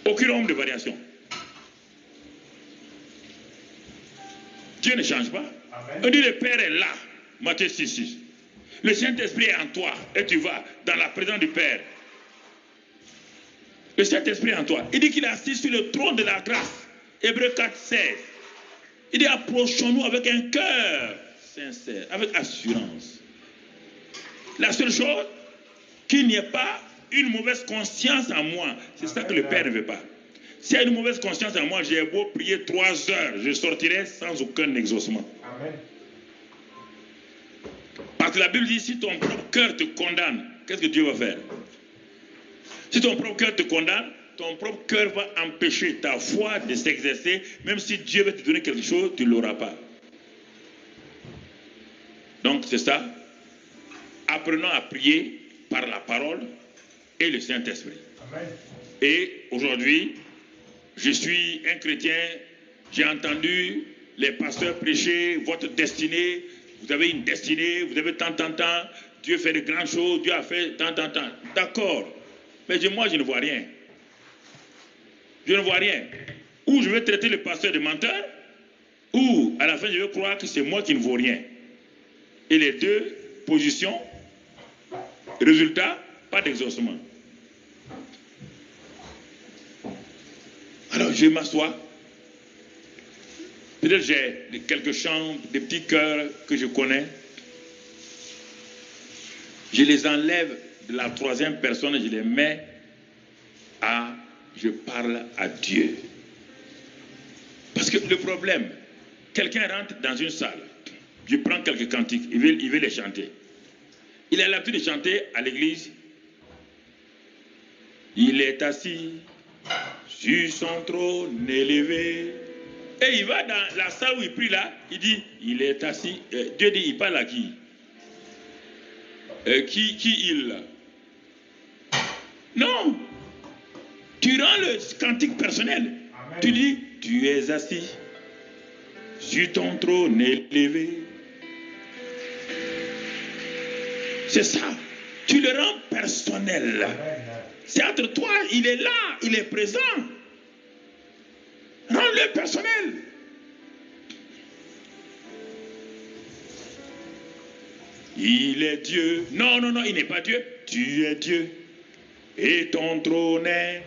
Aucune ombre de variation. Dieu ne change pas. Amen. On dit le Père est là. Matthieu 6:6. Le Saint-Esprit est en toi et tu vas dans la présence du Père. Le Saint-Esprit est en toi. Il dit qu'il est assis sur le trône de la grâce. Hébreux 4:16. Il dit approchons-nous avec un cœur sincère, avec assurance. La seule chose, qu'il n'y ait pas une mauvaise conscience en moi. C'est ça que le Père ne veut pas. S'il y a une mauvaise conscience en moi, j'ai beau prier 3 heures, je sortirai sans aucun exaucement. Amen. Parce que la Bible dit, si ton propre cœur te condamne, qu'est-ce que Dieu va faire? Si ton propre cœur te condamne, ton propre cœur va empêcher ta foi de s'exercer. Même si Dieu veut te donner quelque chose, tu ne l'auras pas. Donc c'est ça. Apprenons à prier par la parole et le Saint-Esprit. Amen. Et aujourd'hui, je suis un chrétien, j'ai entendu les pasteurs prêcher votre destinée. Vous avez une destinée, vous avez tant, Dieu fait de grandes choses, Dieu a fait tant. D'accord. Mais moi, je ne vois rien. Je ne vois rien. Ou je vais traiter le pasteur de menteur, ou à la fin, je vais croire que c'est moi qui ne vaux rien. Et les deux positions, résultat, pas d'exaucement. Alors, je m'assois. Peut-être j'ai quelques chants, des petits chœurs que je connais. Je les enlève de la 3e personne et je les mets à... Je parle à Dieu. Parce que le problème, quelqu'un rentre dans une salle, je prends quelques cantiques, il veut les chanter. Il a l'habitude de chanter à l'église. Il est assis sur son trône élevé. Et il va dans la salle où il prie là, il dit, il est assis. Dieu dit, il parle à qui? Qui il? Non. Tu rends le cantique personnel. Amen. Tu dis, tu es assis sur ton trône élevé. C'est ça. Tu le rends personnel. C'est entre toi, il est là, il est présent. Rends-le personnel. Il est Dieu. Non, il n'est pas Dieu. Tu es Dieu. Et ton trône est...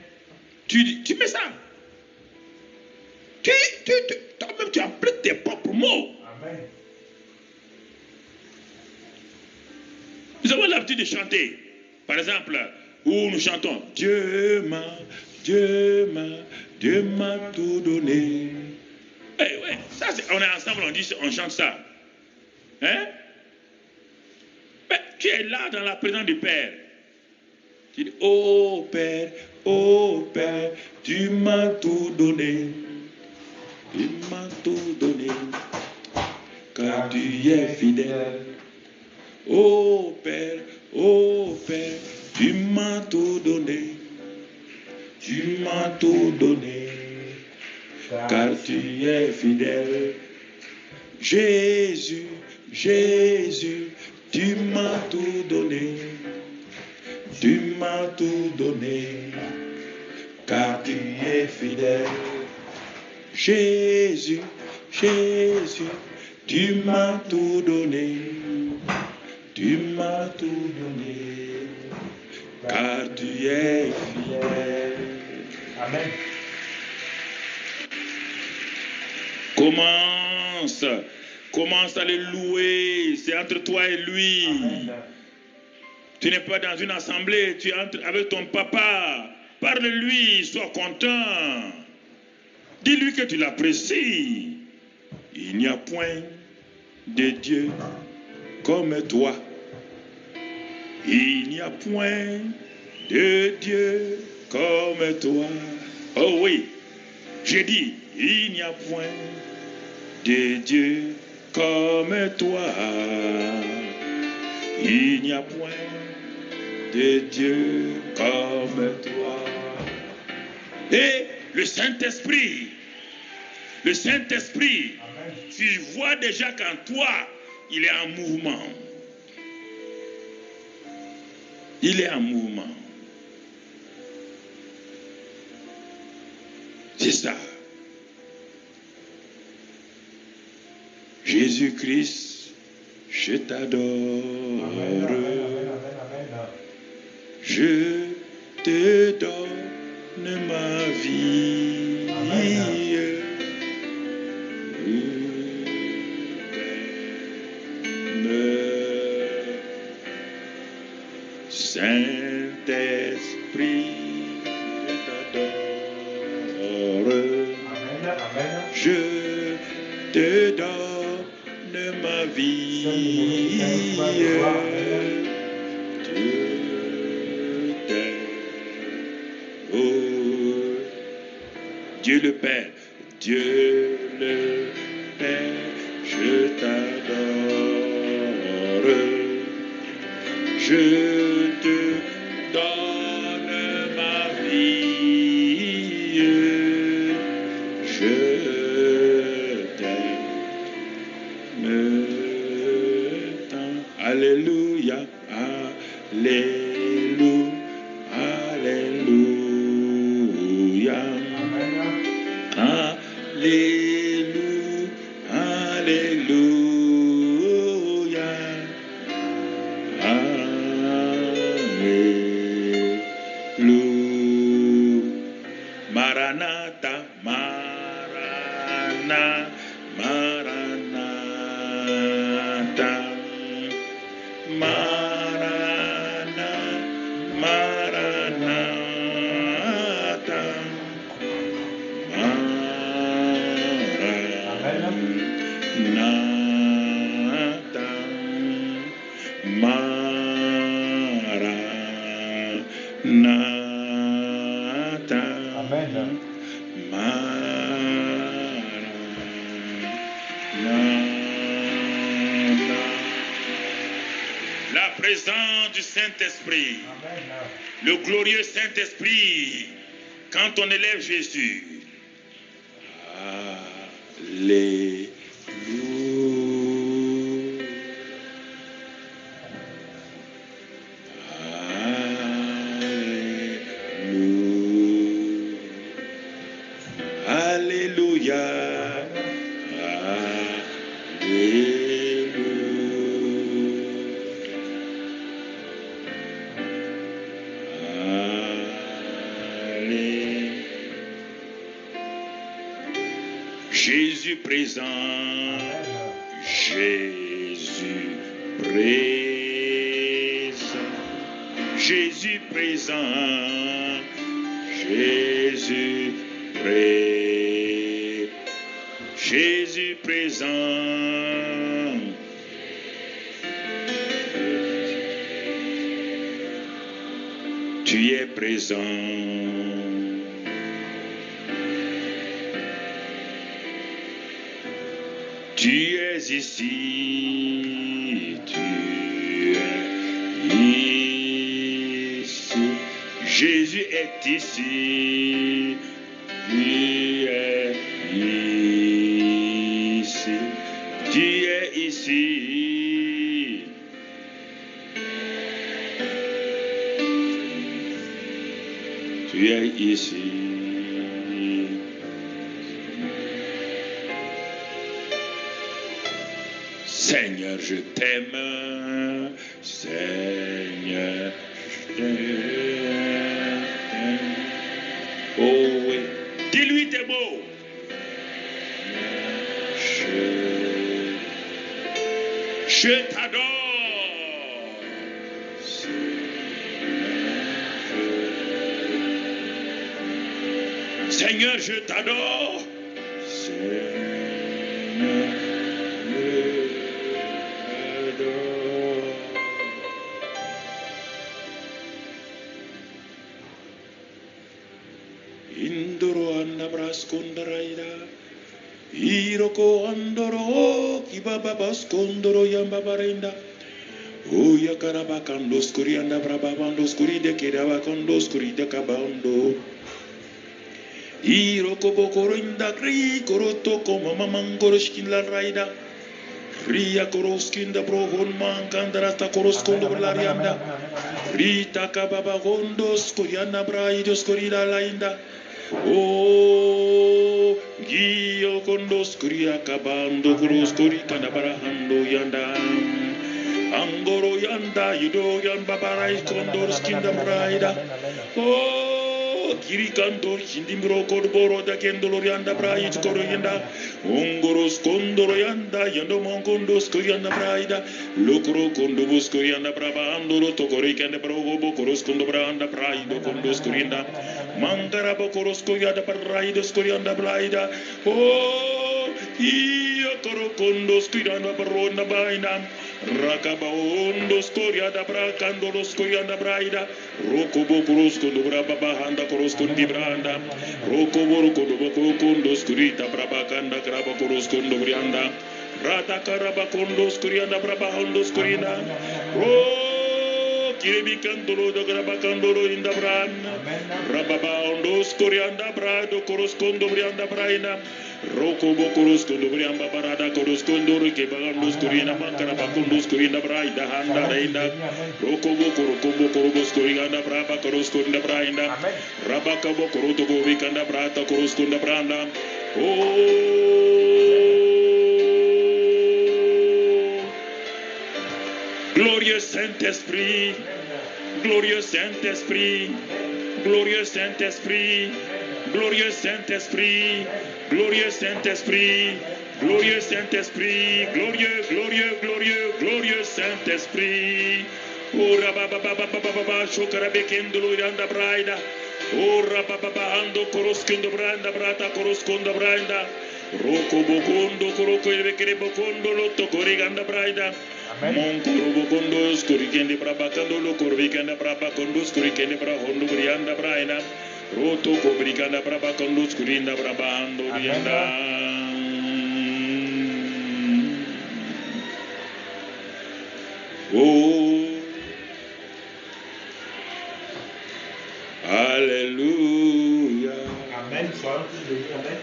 Tu mets ça. Toi-même, tu appliques tes propres mots. Amen. Nous avons l'habitude de chanter. Par exemple, où nous chantons Dieu m'a tout donné. Ouais, ça, on est ensemble, on chante ça. Hein? Mais tu es là dans la présence du Père. Tu dis, oh Père, tu m'as tout donné. Tu m'as tout donné. Car tu es fidèle. Oh Père, tu m'as tout donné. Tu m'as tout donné. Car tu es fidèle. Jésus, tu m'as tout donné. Tu m'as tout donné. Car tu es fidèle. Jésus, tu m'as tout donné. Tu m'as tout donné, car tu es fidèle. Amen. Commence à le louer. C'est entre toi et lui. Amen. Tu n'es pas dans une assemblée, tu entres avec ton papa. Parle-lui, sois content. Dis-lui que tu l'apprécies. Il n'y a point de Dieu comme toi. Il n'y a point de Dieu comme toi. Oh oui, j'ai dit, il n'y a point de Dieu comme toi. Il n'y a point de Dieu comme toi. Et le Saint-Esprit, tu vois déjà qu'en toi, il est en mouvement. Il est en mouvement. C'est ça. Jésus-Christ, je t'adore. Je te donne ma vie. Saint-Esprit, je te donne ma vie. Dieu le Père, Dieu le Père, je t'adore. Je te donne ma vie. Je t'aime tant. Alléluia, alléluia, alléluia. Alléluia, alléluia, alléluia. Maranatha, Maranatha, Maranatha, Maranatha, Maranatha. La présence du Saint-Esprit, le glorieux Saint-Esprit, quand on élève Jésus. Alléluia. Alléluia. Jésus présent, Jésus présent, Jésus présent, Jésus présent, Jésus présent. Tu es présent. Tu es ici, tu es ici, Jésus est ici, tu es ici, tu es ici. Tu es ici. Seigneur, je t'aime. Seigneur, je t'aime. Oh oui. Dis-lui tes mots. Je t'adore. Seigneur, je t'adore. Seigneur, Indoro annabraskondaraida, Iroko andoro, Kibaba baskondoro yambabarenda, Oya karabakandos kurianda brababandos kuride kirabakandos kuride kabando. Iroko bokorinda kri koroto koma mamangoroshkin la raida. Ria koroskinda brohon mankandarata koroskondo blarianda. Rita kababa gondos kurianda braidos kurida lainda. Oh, Gio kondos kuria kabando koroskori kanda barahando yanda. Angoro yanda yudo yan babarai kondors kinda braida. Oh, Kirikantor Hindimbro Korboro da Kendolorianda Brait Koroyanda Ungoros Kondoroyanda Yandomongondos Koryanda Braida Lokro Kondobus Koryanda Brabandolo Tokorikanda Brobo Koros Kondobranda Braido Kondos Koryanda Mangarabo Koros Koryanda Braidos Koryanda Braida Oh Ia Korokondos Koryanda Barona Baina Rakabaondos Koryanda Brakandolos Koryanda Braida Rokobo Koros Kondobraba Bahanda Koros Kondibranda Rokobo Kondos Kurita Brabakanda Kraba Koros Kondobrianda Rata Karaba Kondos Kurianda Brabahondos Kurina Kiribi Kandolo da Grabakandolo in the Branda Rababa Ondos Kurianda Brado Koros Kondobrianda Braina Rokobo Koros Kondobrianda Barada Koros Kondoro Kebagandos Kurina Makaraba Kondos Kurina Braida Handa Reina Rokobo Korobos Kurianda Braba Koros Kunda Braina Rabakabo Koroto Vikanda Brata Koros Kunda Branda Glorieux Saint-Esprit, glorieux Saint-Esprit, glorieux Saint-Esprit, glorieux Saint-Esprit, glorieux Saint-Esprit, glorieux Saint-Esprit, glorieux Saint-Esprit. Oh rababababababa shokarabekendolo yanda braida. Oh rabababando koroskendo branda brata koroskondo branda. Roko bokondo koroko yebekere bokondo lotto koriganda braida. Mon korobokondo skurikende brabakando lo korvikanda brabakondo skurikende brahondo brianda braina. Roto kobrikanda brabakondo skurinda brabando rianda. Oh, Alléluia. Amen. Sois Amen.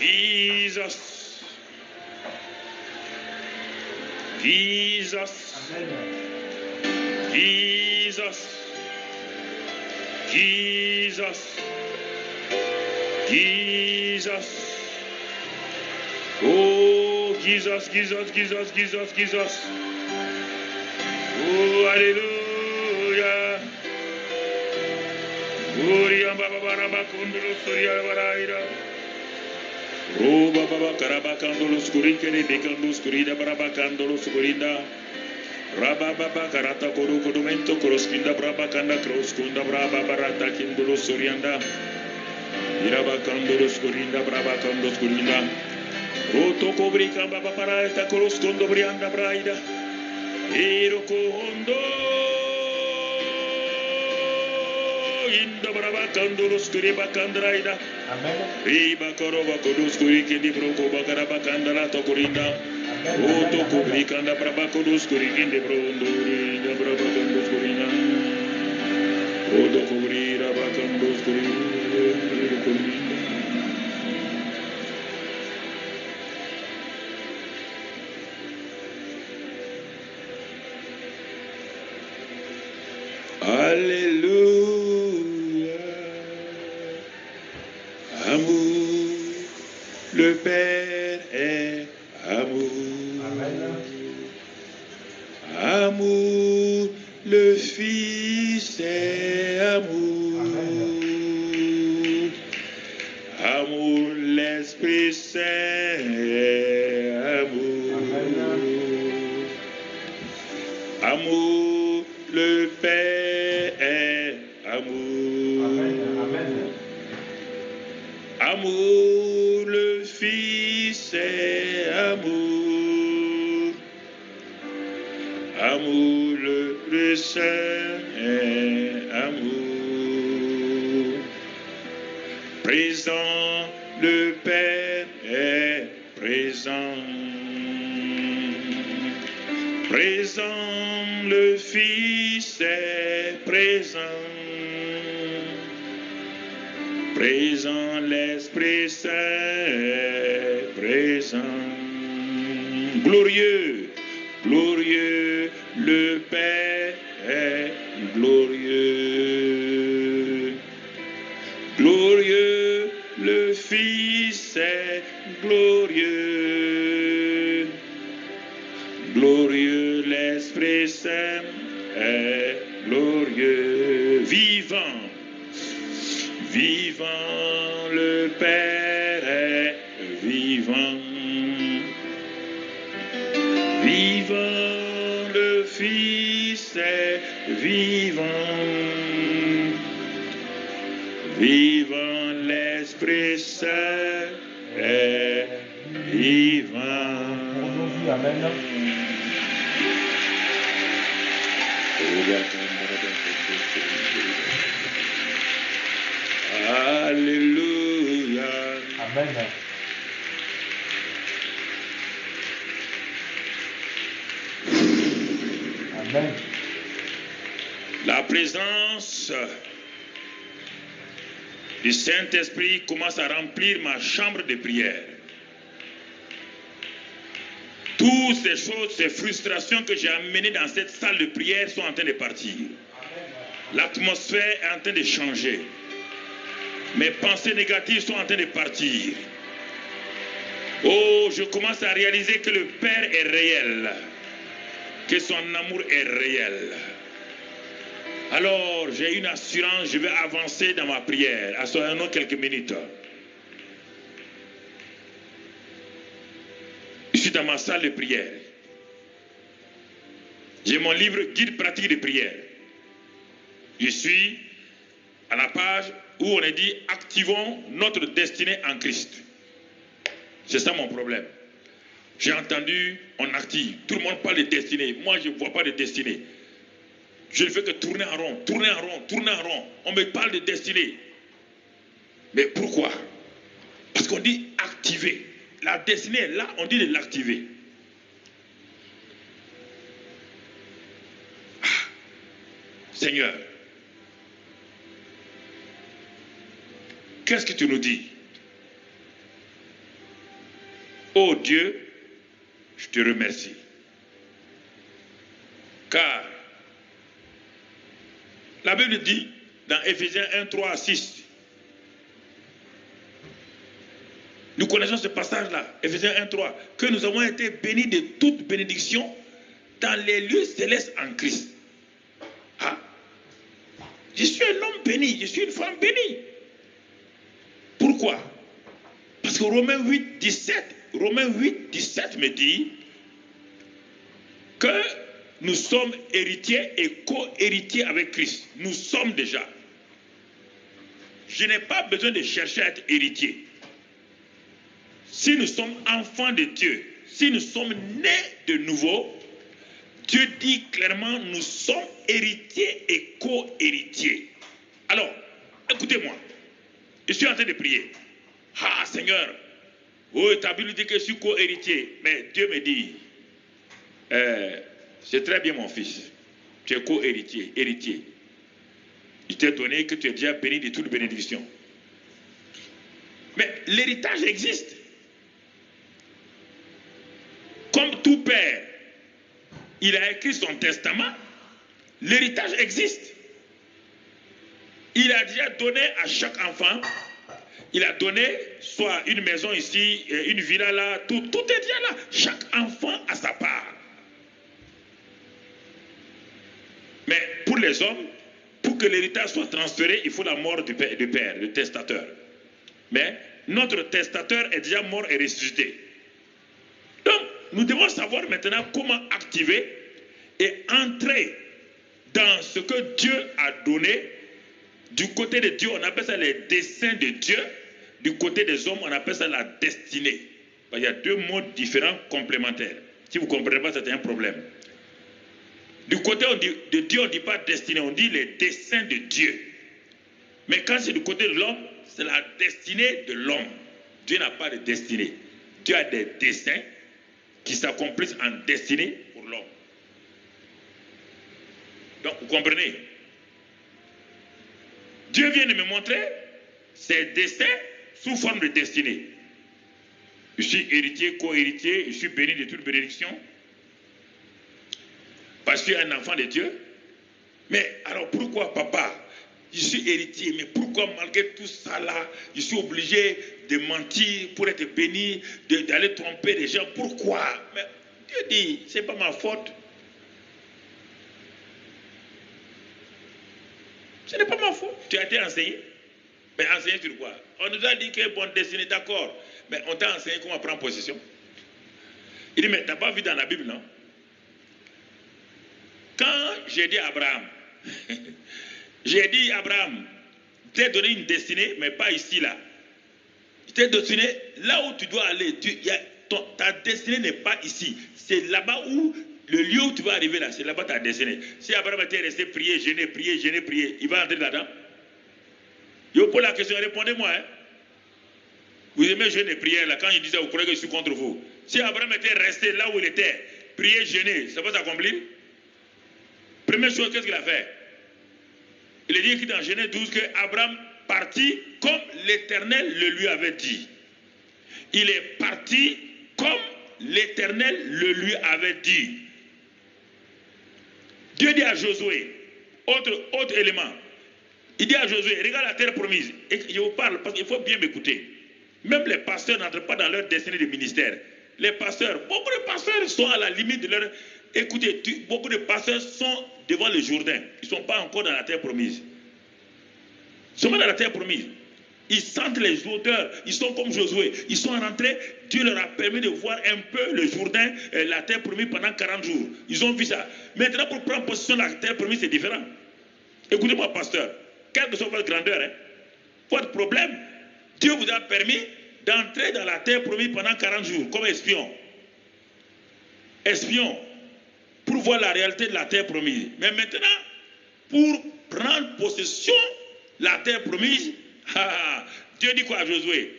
Jesus. Jesus. Amen. Jesus. Jesus. Jesus. Oh, Jesus, Jesus, Jesus, Jesus, Jesus. Oh, Alléluia. Gloria Baba Baraba Kundulu Surya Baraira. Oh, Baba Karabakandolo Skurikere, Bekandus Kurida Barabakandolo Skurinda. Rabba Baba Karata Kuru Kodumento Koroskinda Brabakanda Kroskunda Braba Barata Kindolo Surianda. Irabakandolo Skurinda Brabakando Skurinda. Roto Kobrika Baba Parata Koroskondo Brianda Braida. Irokondo Inda Brabakandolo Skuriba Kandraida. Amen. Riba Koroba Kodus Kuriki di Broko Bakarabakandala Tokurinda. Roto Kobrikanda Brabakodus Kurikin de Brondo Rinda Brabakandus Kurina. Roto Kobrira Bakandus Kurina. Alléluia. Amour, le Père est amour. Amen. Amour, le Fils est amour. Amen. Amour, l'Esprit Saint est amour. Amen. Amour, le Père est amour. Amen. Amour, le Fils est amour. Amour, le Saint est amour. Présent, le Père est présent. Présent, le Fils est présent. Présent, l'Esprit Saint est présent. Glorieux, glorieux, le Père est glorieux. Glorieux, le Fils est glorieux. Glorieux, l'Esprit Saint est glorieux, vivant, vivant, le Père est vivant, vivant, le Fils est vivant, vivant, l'Esprit Saint est vivant. Amen. Alléluia. Amen. Amen. La présence du Saint-Esprit commence à remplir ma chambre de prière. Toutes ces choses, ces frustrations que j'ai amenées dans cette salle de prière sont en train de partir. L'atmosphère est en train de changer. Mes pensées négatives sont en train de partir. Oh, je commence à réaliser que le Père est réel, que son amour est réel. Alors, j'ai une assurance, je vais avancer dans ma prière. Assoyons-nous quelques minutes. Je suis dans ma salle de prière. J'ai mon livre guide pratique de prière. Je suis à la page où on est dit activons notre destinée en Christ. C'est ça mon problème. J'ai entendu, on active. Tout le monde parle de destinée. Moi, je ne vois pas de destinée. Je ne fais que tourner en rond, tourner en rond, tourner en rond. On me parle de destinée. Mais pourquoi? Parce qu'on dit activer. La destinée est là, on dit de l'activer. Ah, Seigneur, qu'est-ce que tu nous dis? Oh Dieu, je te remercie. Car la Bible dit dans Éphésiens 1, 3 à 6. Nous connaissons ce passage-là, Éphésiens 1, 3, que nous avons été bénis de toute bénédiction dans les lieux célestes en Christ. Ah, je suis un homme béni, je suis une femme bénie. Pourquoi? Parce que Romains 8, 17 me dit que nous sommes héritiers et co-héritiers avec Christ. Nous sommes déjà. Je n'ai pas besoin de chercher à être héritier. Si nous sommes enfants de Dieu, si nous sommes nés de nouveau, Dieu dit clairement, nous sommes héritiers et co-héritiers. Alors, écoutez-moi, je suis en train de prier. Ah Seigneur, oh, ta Bible dit que je suis co-héritier, mais Dieu me dit, c'est très bien mon fils, tu es co-héritier, héritier. Il t'est donné que tu es déjà béni de toute bénédiction. Mais l'héritage existe. Comme tout père, il a écrit son testament, l'héritage existe. Il a déjà donné à chaque enfant, il a donné soit une maison ici, une villa là, tout est déjà là. Chaque enfant a sa part. Mais pour les hommes, pour que l'héritage soit transféré, il faut la mort du père, le testateur. Mais notre testateur est déjà mort et ressuscité. Donc, nous devons savoir maintenant comment activer et entrer dans ce que Dieu a donné. Du côté de Dieu, on appelle ça les desseins de Dieu. Du côté des hommes, on appelle ça la destinée. Il y a deux mots différents, complémentaires. Si vous ne comprenez pas, c'est un problème. Du côté de Dieu, on ne dit pas destinée, on dit les desseins de Dieu. Mais quand c'est du côté de l'homme, c'est la destinée de l'homme. Dieu n'a pas de destinée. Dieu a des desseins qui s'accomplissent en destinée pour l'homme. Donc, vous comprenez? Dieu vient de me montrer ses desseins sous forme de destinée. Je suis héritier, co-héritier, je suis béni de toute bénédiction. Parce que je suis un enfant de Dieu. Mais alors pourquoi, papa, je suis héritier, mais pourquoi malgré tout ça là, je suis obligé de mentir pour être béni, d'aller tromper les gens? Pourquoi? Mais Dieu dit, c'est pas ma faute. Ce n'est pas ma faute. Tu as été enseigné. Mais enseigné sur quoi? On nous a dit que bonne destinée, d'accord. Mais on t'a enseigné comment prendre possession. Il dit, mais tu n'as pas vu dans la Bible, non? Quand j'ai dit à Abraham, j'ai dit à Abraham, je t'ai donné une destinée, mais pas ici, là. Je t'ai destiné là où tu dois aller. Ta destinée n'est pas ici. C'est là-bas où, le lieu où tu vas arriver là, c'est là-bas ta destinée. Si Abraham était resté prier, jeûner, il va entrer là-dedans. Je vous pose la question, répondez-moi. Hein? Vous aimez jeûner, prier là, quand il disait, vous croyez que je suis contre vous. Si Abraham était resté là où il était, prier, jeûner, ça va s'accomplir? Première chose, qu'est-ce qu'il a fait? Il est dit dans Genèse 12 que Abraham partit comme l'Éternel le lui avait dit. Il est parti comme l'Éternel le lui avait dit. Dieu dit à Josué, autre élément, il dit à Josué, regarde la terre promise. Et je vous parle parce qu'il faut bien m'écouter. Même les pasteurs n'entrent pas dans leur destinée de ministère. Les pasteurs, beaucoup de pasteurs sont à la limite de leur... Écoutez, beaucoup de pasteurs sont devant le Jourdain. Ils ne sont pas encore dans la terre promise. Ils sont pas dans la terre promise. Ils sentent les odeurs. Ils sont comme Josué. Ils sont rentrés. Dieu leur a permis de voir un peu le Jourdain, la terre promise pendant 40 jours. Ils ont vu ça. Maintenant, pour prendre possession de la terre promise, c'est différent. Écoutez-moi, pasteur. Quelle que soit votre grandeur, hein, votre problème, Dieu vous a permis d'entrer dans la terre promise pendant 40 jours comme espion. Espion. Pour voir la réalité de la terre promise. Mais maintenant, pour prendre possession de la terre promise, Dieu dit quoi à Josué?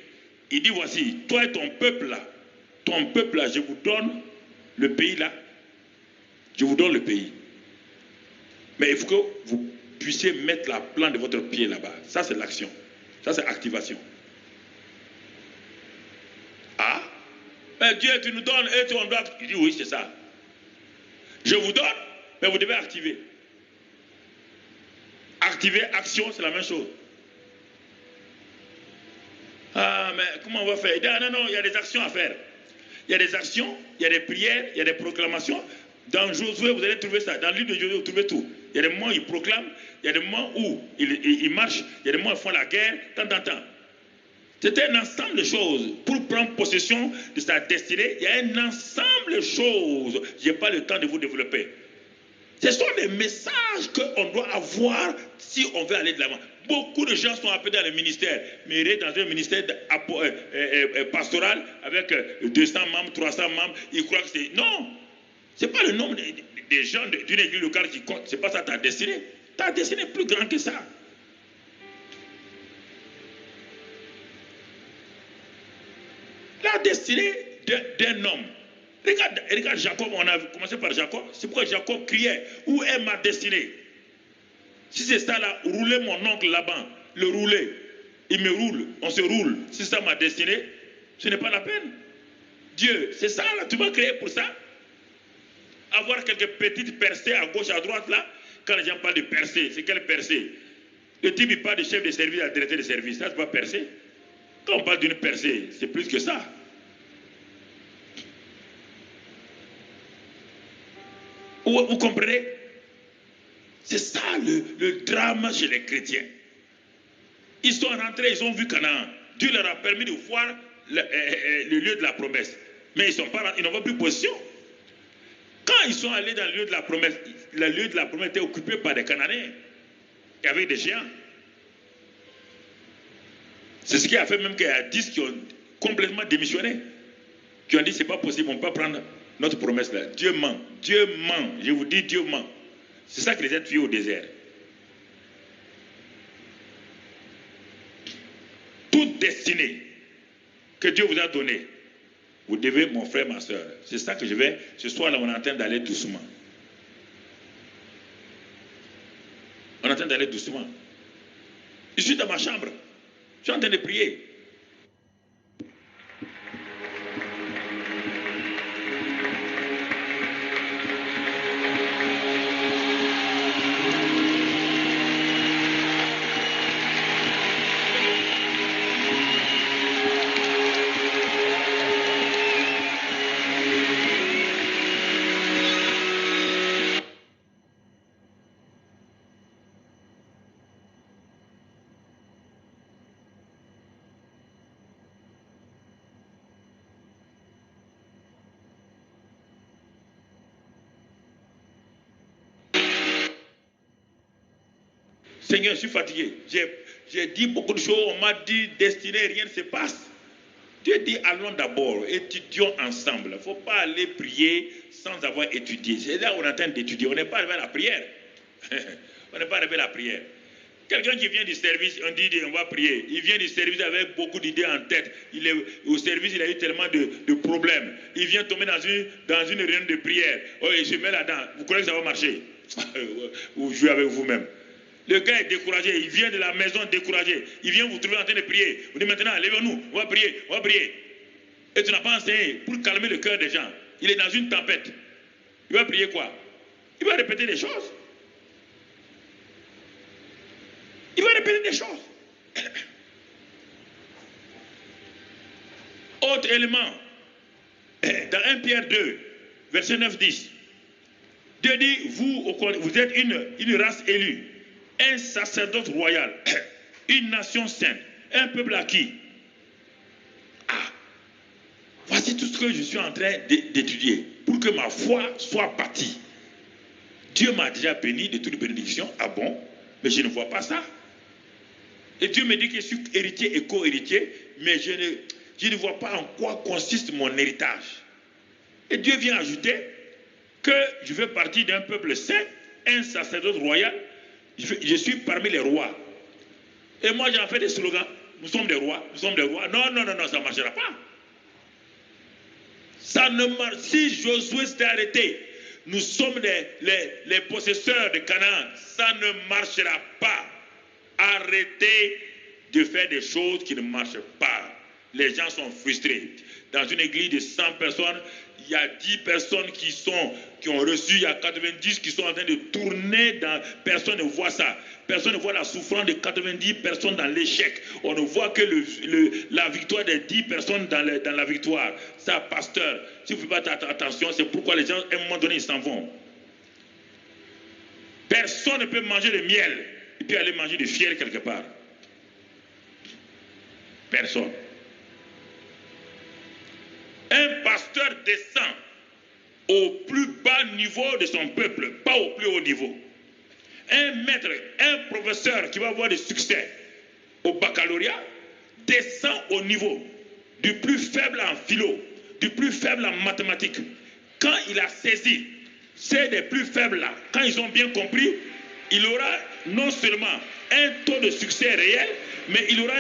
Il dit, voici, toi et ton peuple là, je vous donne le pays là. Je vous donne le pays. Mais il faut que vous puissiez mettre la plante de votre pied là-bas. Ça, c'est l'action. Ça, c'est activation. Ah, mais Dieu, tu nous donnes et on doit... Il dit, oui, c'est ça. Je vous donne, mais vous devez activer. Activer, action, c'est la même chose. Ah, mais comment on va faire? Il dit, ah, non, il y a des actions à faire. Il y a des actions, il y a des prières, il y a des proclamations. Dans Josué, vous allez trouver ça. Dans le livre de Josué, vous trouvez tout. Il y a des moments où ils proclament, il y a des moments où ils marchent, il y a des moments où ils font la guerre, tant. C'est un ensemble de choses. Pour prendre possession de sa destinée, il y a un ensemble de choses. Je n'ai pas le temps de vous développer. Ce sont des messages qu'on doit avoir si on veut aller de l'avant. Beaucoup de gens sont appelés dans le ministère, mais ils sont dans un ministère pastoral avec 200 membres, 300 membres. Ils croient que c'est... Non, ce n'est pas le nombre des gens d'une église locale qui compte. Ce n'est pas ça ta destinée. Ta destinée est plus grande que ça. La destinée d'un homme. Regarde Jacob, on a commencé par Jacob. C'est pourquoi Jacob criait, où est ma destinée? Si c'est ça là, rouler mon oncle là-bas, le rouler, il me roule, on se roule. Si c'est ça ma destinée, ce n'est pas la peine. Dieu, c'est ça là, tu m'as créé pour ça? Avoir quelques petites percées à gauche, à droite là, quand les gens parlent de percées, c'est quelle percée? Le type il parle de chef de service à directeur de service, ça c'est pas percée. Quand on parle d'une percée, c'est plus que ça. Vous comprenez? C'est ça le drame chez les chrétiens. Ils sont rentrés, ils ont vu Canaan. Dieu leur a permis de voir le lieu de la promesse. Mais ils n'ont pas pris position. Quand ils sont allés dans le lieu de la promesse, le lieu de la promesse était occupé par des Cananéens. Il y avait des géants. C'est ce qui a fait même qu'il y a 10 qui ont complètement démissionné. Qui ont dit, c'est pas possible, on ne peut pas prendre notre promesse là. Dieu ment. Dieu ment. Je vous dis, Dieu ment. C'est ça qui les a tués au désert. Toute destinée que Dieu vous a donnée, vous devez, mon frère, ma soeur. C'est ça que je vais, ce soir là, on est en train d'aller doucement. On est en train d'aller doucement. Je suis dans ma chambre. Je suis en train de prier. Seigneur, je suis fatigué. J'ai dit beaucoup de choses, on m'a dit destiné, rien ne se passe. Dieu dit, allons d'abord, étudions ensemble. Il ne faut pas aller prier sans avoir étudié. C'est là où on est en train d'étudier. On n'est pas arrivé à la prière. On n'est pas arrivé à la prière. Quelqu'un qui vient du service, on dit on va prier. Il vient du service avec beaucoup d'idées en tête. Au service, il a eu tellement de problèmes. Il vient tomber dans une réunion de prière. Oh, il se met là-dedans. Vous croyez que ça va marcher? Vous jouez avec vous-même. Le gars est découragé. Il vient de la maison découragé. Il vient vous trouver en train de prier. Vous dites maintenant, levez-nous, on va prier, on va prier. Et tu n'as pas enseigné pour calmer le cœur des gens. Il est dans une tempête. Il va prier quoi? Il va répéter des choses. Il va répéter des choses. Autre élément, dans 1 Pierre 2, verset 9-10, Dieu dit, vous êtes une race élue, un sacerdoce royal, une nation sainte, un peuple acquis. Ah, voici tout ce que je suis en train d'étudier pour que ma foi soit bâtie. Dieu m'a déjà béni de toutes les bénédictions. Ah bon? Mais je ne vois pas ça. Et Dieu me dit que je suis héritier et co-héritier, mais je ne vois pas en quoi consiste mon héritage. Et Dieu vient ajouter que je fais partie d'un peuple saint, un sacerdoce royal. Je suis parmi les rois. Et moi, j'en fais des slogans. Nous sommes des rois, nous sommes des rois. Non, ça ne marchera pas. Ça ne marche. Si Josué s'était arrêté, nous sommes les possesseurs de Canaan. Ça ne marchera pas. Arrêtez de faire des choses qui ne marchent pas. Les gens sont frustrés. Dans une église de 100 personnes, il y a 10 personnes qui ont reçu, il y a 90 qui sont en train de tourner. Personne ne voit ça. Personne ne voit la souffrance de 90 personnes dans l'échec. On ne voit que la victoire des 10 personnes dans la victoire. Ça, pasteur, si vous ne faites pas attention, c'est pourquoi les gens, à un moment donné, ils s'en vont. Personne ne peut manger le miel et puis aller manger du fiel quelque part. Personne. Un pasteur descend au plus bas niveau de son peuple, pas au plus haut niveau. Un maître, un professeur qui va avoir du succès au baccalauréat descend au niveau du plus faible en philo, du plus faible en mathématiques. Quand il a saisi, c'est des plus faibles là, quand ils ont bien compris, il aura non seulement un taux de succès réel, mais il y aura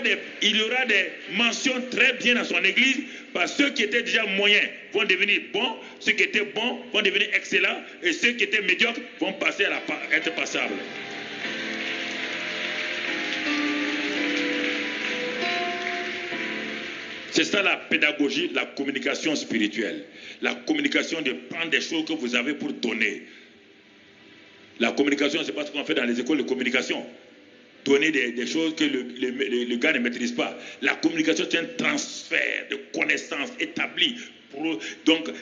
des mentions très bien dans son église, parce que ceux qui étaient déjà moyens vont devenir bons, ceux qui étaient bons vont devenir excellents, et ceux qui étaient médiocres vont passer à être passables. C'est ça la pédagogie, la communication spirituelle. La communication de prendre des choses que vous avez pour donner. La communication, c'est pas ce qu'on fait dans les écoles de communication. Donner des choses que le gars ne maîtrise pas. La communication, c'est un transfert de connaissances établies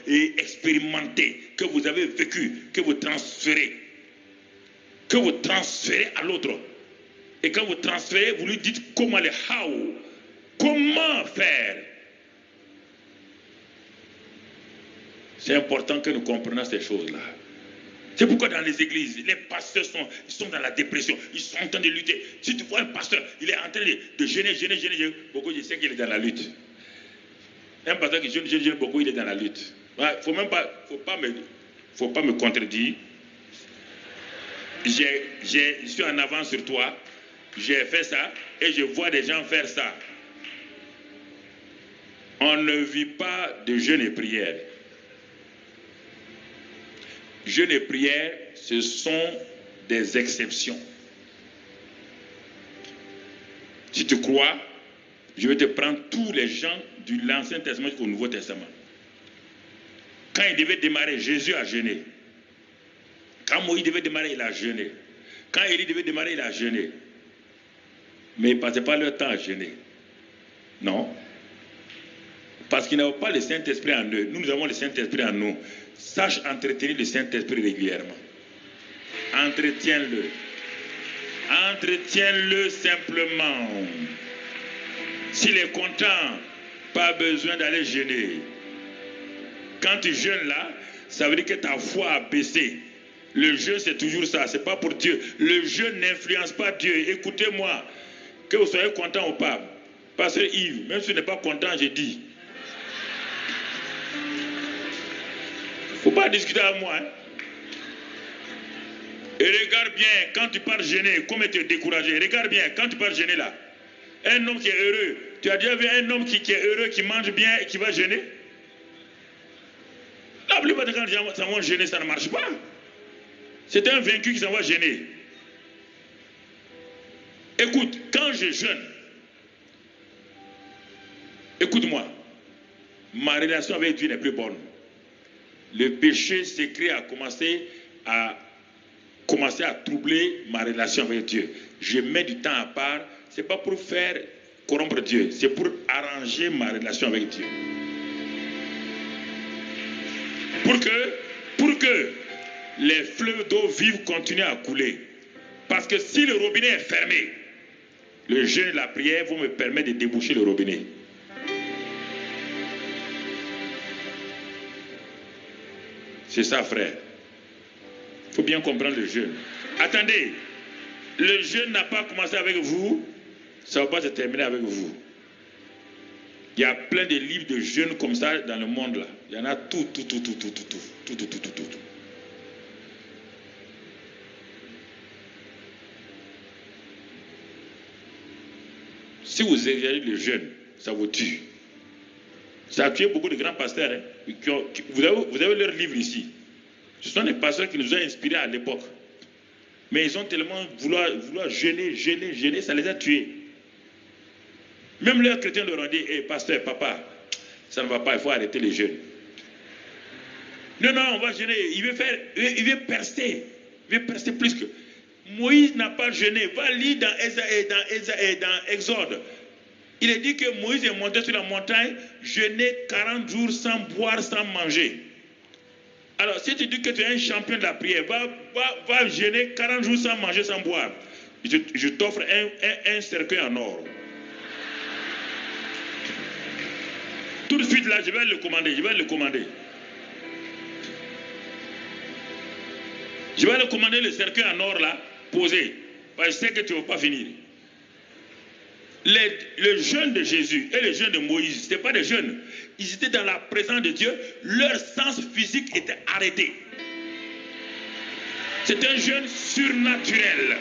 et expérimentées, que vous avez vécu, que vous transférez à l'autre. Et quand vous transférez, vous lui dites comment faire. C'est important que nous comprenions ces choses-là. C'est pourquoi dans les églises, les pasteurs sont dans la dépression. Ils sont en train de lutter. Si tu vois un pasteur, il est en train de jeûner. Beaucoup, je sais qu'il est dans la lutte. Un pasteur qui jeûne beaucoup, il est dans la lutte. Faut pas me contredire. Je suis en avance sur toi. J'ai fait ça et je vois des gens faire ça. On ne vit pas de jeûne et prière. Jeûne et prière, ce sont des exceptions. Si tu crois, je vais te prendre tous les gens de l'Ancien Testament jusqu'au Nouveau Testament. Quand il devait démarrer, Jésus a jeûné. Quand Moïse devait démarrer, il a jeûné. Quand Élie devait démarrer, il a jeûné. Mais ils ne passaient pas leur temps à jeûner. Non. Parce qu'ils n'avaient pas le Saint-Esprit en eux. Nous avons le Saint-Esprit en nous. Sache entretenir le Saint-Esprit régulièrement. Entretiens-le. Entretiens-le simplement. S'il est content, pas besoin d'aller jeûner. Quand tu jeûnes là, ça veut dire que ta foi a baissé. Le jeûne, c'est toujours ça. Ce n'est pas pour Dieu. Le jeûne n'influence pas Dieu. Écoutez-moi. Que vous soyez content ou pas. Pasteur Yves, même si vous n'êtes pas content, j'ai dit. Il ne faut pas discuter avec moi. Hein. Et regarde bien, quand tu pars jeûner, comment tu es découragé. Regarde bien, quand tu pars jeûner là. Un homme qui est heureux. Tu as déjà vu un homme qui est heureux, qui mange bien et qui va jeûner? La plupart des gens qui s'en vont jeûner, ça ne marche pas. C'est un vaincu qui s'en va jeûner. Écoute, quand je jeûne, écoute-moi, ma relation avec Dieu n'est plus bonne. Le péché secret a commencé à troubler ma relation avec Dieu. Je mets du temps à part, ce n'est pas pour faire corrompre Dieu, c'est pour arranger ma relation avec Dieu. Pour que les fleuves d'eau vive continuent à couler. Parce que si le robinet est fermé, le jeûne et la prière vont me permettre de déboucher le robinet. C'est ça, frère. Il faut bien comprendre le jeûne. Attendez, le jeûne n'a pas commencé avec vous, ça ne va pas se terminer avec vous. Il y a plein de livres de jeûne comme ça dans le monde là. Il y en a tout. Si vous exagérez le jeûne, ça vous tue. Ça a tué beaucoup de grands pasteurs. Hein, vous avez leurs livres ici. Ce sont des pasteurs qui nous ont inspirés à l'époque. Mais ils ont tellement vouloir jeûner, ça les a tués. Même leurs chrétiens leur ont dit, hey, pasteur, papa, ça ne va pas, il faut arrêter les jeûnes. Non, on va jeûner. Il veut percer plus que... Moïse n'a pas jeûné. Va lire dans Exode. Il est dit que Moïse est monté sur la montagne, jeûner 40 jours sans boire, sans manger. Alors, si tu dis que tu es un champion de la prière, va jeûner 40 jours sans manger, sans boire. Je t'offre un cercueil en or. Tout de suite là, je vais le commander. Je vais le commander le cercueil en or là, posé. Parce que je sais que tu ne vas pas finir. Le jeûne de Jésus et le jeûne de Moïse, ce n'était pas des jeûnes. Ils étaient dans la présence de Dieu. Leur sens physique était arrêté. C'est un jeûne surnaturel.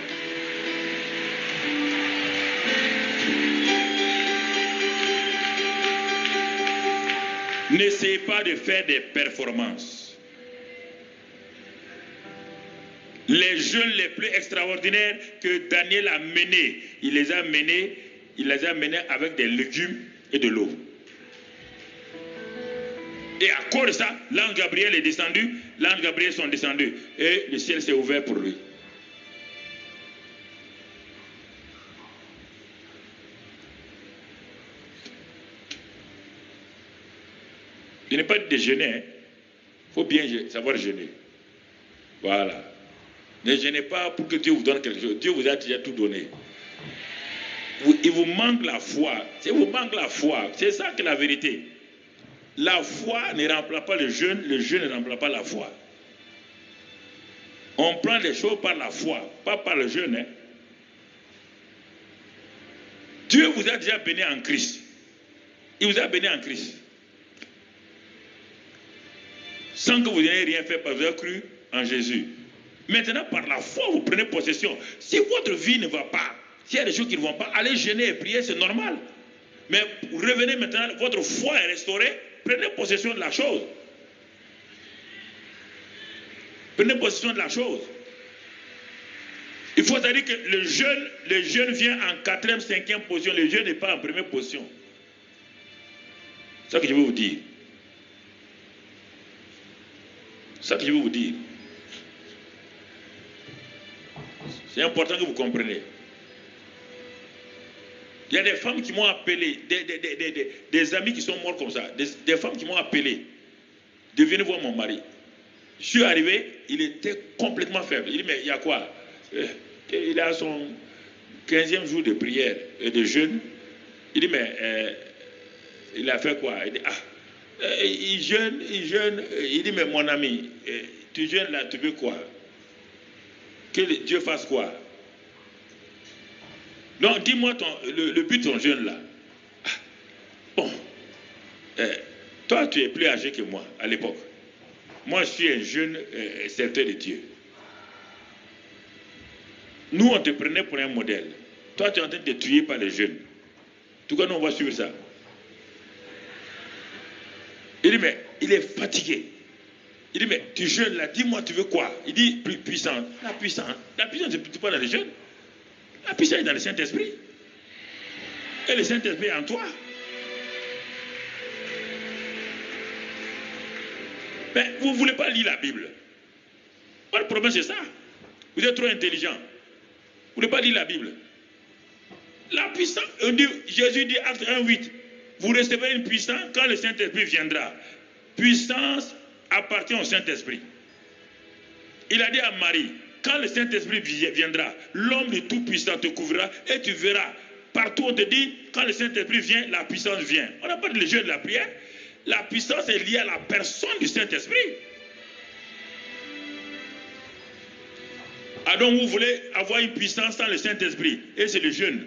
N'essayez pas de faire des performances. Les jeûnes les plus extraordinaires que Daniel a menés, il les a menés avec des légumes et de l'eau. Et à cause de ça, l'ange Gabriel est descendu, l'ange Gabriel sont descendus et le ciel s'est ouvert pour lui. Il n'est pas de jeûner. Il faut bien savoir jeûner. Voilà. Ne jeûnez pas pour que Dieu vous donne quelque chose. Dieu vous a déjà tout donné. Il vous manque la foi. Si vous manque la foi, c'est ça que la vérité. La foi ne remplace pas le jeûne ne remplace pas la foi. On prend les choses par la foi, pas par le jeûne. Hein. Dieu vous a déjà béni en Christ. Il vous a béni en Christ. Sans que vous n'ayez rien fait parce que vous avez cru en Jésus. Maintenant, par la foi, vous prenez possession. Si votre vie ne va pas, s'il y a des choses qui ne vont pas, allez jeûner et prier, c'est normal. Mais revenez maintenant, votre foi est restaurée, prenez possession de la chose. Prenez possession de la chose. Il faut dire que le jeûne vient en 4e, 5e position. Le jeûne n'est pas en première position. C'est ça que je veux vous dire. C'est ça que je veux vous dire. C'est important que vous compreniez. Il y a des femmes qui m'ont appelé, des amis qui sont morts comme ça, des femmes qui m'ont appelé de venir voir mon mari. Je suis arrivé, il était complètement faible. Il dit, mais il y a quoi? Il a son 15e jour de prière et de jeûne. Il dit, mais il a fait quoi? Il dit, il jeûne. Il dit, mais mon ami, tu jeûnes là, tu veux quoi? Que Dieu fasse quoi? Donc, dis-moi le but de ton jeûne là. Bon. Toi, tu es plus âgé que moi à l'époque. Moi, je suis un jeune serviteur de Dieu. Nous, on te prenait pour un modèle. Toi, tu es en train de te tuer par les jeunes. En tout cas, nous, on va suivre ça. Il dit, mais il est fatigué. Il dit, mais tu jeûnes là, dis-moi, tu veux quoi? Il dit, plus puissant. La puissance, c'est pas dans les jeunes. La puissance est dans le Saint-Esprit. Et le Saint-Esprit est en toi. Mais vous ne voulez pas lire la Bible. Le problème, c'est ça. Vous êtes trop intelligent. Vous ne voulez pas lire la Bible. La puissance, Jésus dit, acte 1:8, vous recevez une puissance quand le Saint-Esprit viendra. Puissance appartient au Saint-Esprit. Il a dit à Marie, quand le Saint-Esprit viendra, l'homme de tout-puissant te couvrira et tu verras. Partout on te dit, quand le Saint-Esprit vient, la puissance vient. On n'a pas de le jeu de la prière. La puissance est liée à la personne du Saint-Esprit. Ah donc vous voulez avoir une puissance sans le Saint-Esprit. Et c'est le jeûne.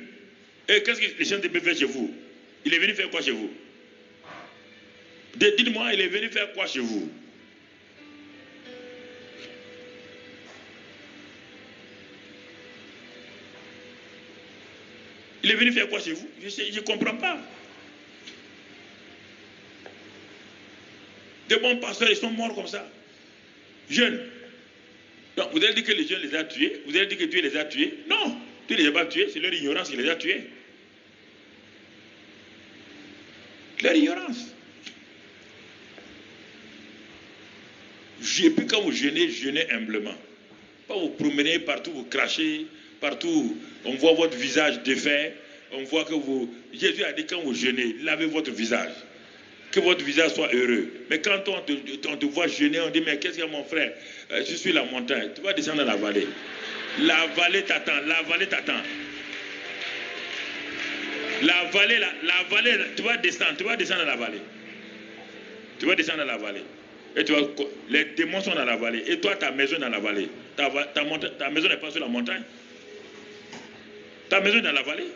Et qu'est-ce que le Saint-Esprit fait chez vous? Il est venu faire quoi chez vous? Dites-moi, il est venu faire quoi chez vous? Il est venu faire quoi chez vous? Je ne comprends pas. Des bons pasteurs, ils sont morts comme ça. Jeunes. Donc, vous allez dire que les jeunes les a tués? Vous allez dire que Dieu les a tués? Non, Dieu ne les a pas tués, c'est leur ignorance qui les a tués. Leur ignorance. Et puis quand vous jeûnez humblement. Pas vous promenez partout, vous crachez, partout, on voit votre visage défait, on voit que vous... Jésus a dit quand vous jeûnez, lavez votre visage. Que votre visage soit heureux. Mais quand on te voit jeûner, on dit, mais qu'est-ce qu'il y a mon frère? Je suis la montagne. Tu vas descendre dans la vallée. La vallée t'attend. La vallée t'attend. La vallée, tu vas descendre dans la vallée. Tu vas descendre dans la vallée. Et tu vas, les démons sont dans la vallée. Et toi, ta maison est dans la vallée. Ta maison n'est pas sur la montagne. Ta maison est dans la vallée.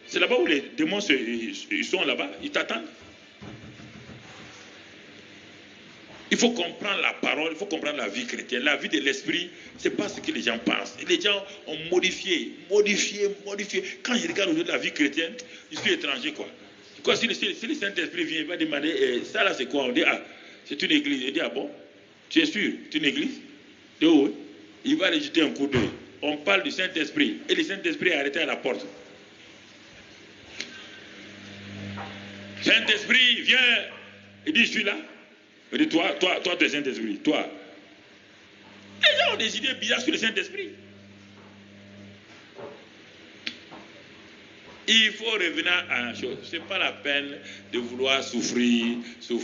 C'est là-bas où les démons ils sont là-bas. Ils t'attendent. Il faut comprendre la parole, il faut comprendre la vie chrétienne. La vie de l'esprit, ce n'est pas ce que les gens pensent. Et les gens ont modifié. Quand je regarde aujourd'hui la vie chrétienne, je suis étranger, quoi. Si le Saint-Esprit vient, il va demander, ça là c'est quoi? On dit, ah, c'est une église. Il dit, ah bon? Tu es sûr? C'est une église? De où? Il va aller jeter un coup d'œil. On parle du Saint-Esprit. Et le Saint-Esprit est arrêté à la porte. Saint-Esprit, viens. Il dit, je suis là. Il dit, toi, tu es Saint-Esprit. Toi. Les gens ont des idées bizarres sur le Saint-Esprit. Il faut revenir à une chose. Ce n'est pas la peine de vouloir souffrir. Le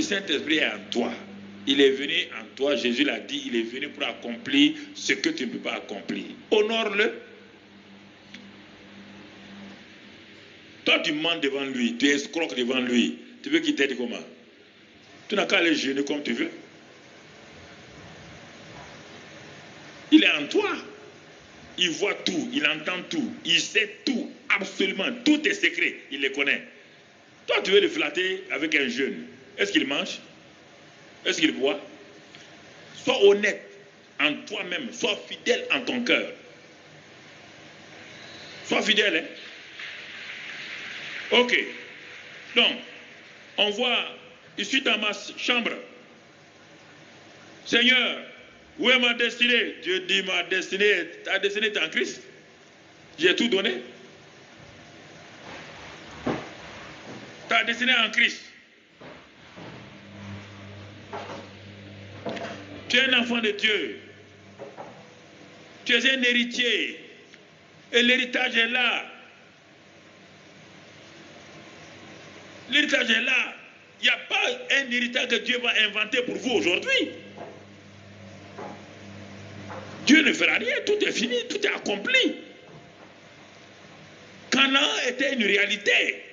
Saint-Esprit est en toi. Il est venu en toi. Jésus l'a dit, il est venu pour accomplir ce que tu ne peux pas accomplir. Honore-le. Toi, tu mens devant lui, tu escroques devant lui. Tu veux qu'il t'aide comment? Tu n'as qu'à aller jeûner comme tu veux. Il est en toi. Il voit tout, il entend tout, il sait tout, absolument. Tous tes secrets, il les connaît. Toi, tu veux le flatter avec un jeûne. Est-ce qu'il mange? Est-ce qu'il boit? Sois honnête en toi-même. Sois fidèle en ton cœur. Sois fidèle, hein? Ok. Donc, on voit, je suis dans ma chambre. Seigneur, où est ma destinée? Dieu dit, ma destinée, ta destinée est en Christ. J'ai tout donné. Ta destinée est en Christ. Tu es un enfant de Dieu. Tu es un héritier. Et l'héritage est là. L'héritage est là. Il n'y a pas un héritage que Dieu va inventer pour vous aujourd'hui. Dieu ne fera rien, tout est fini, tout est accompli. Canaan était une réalité.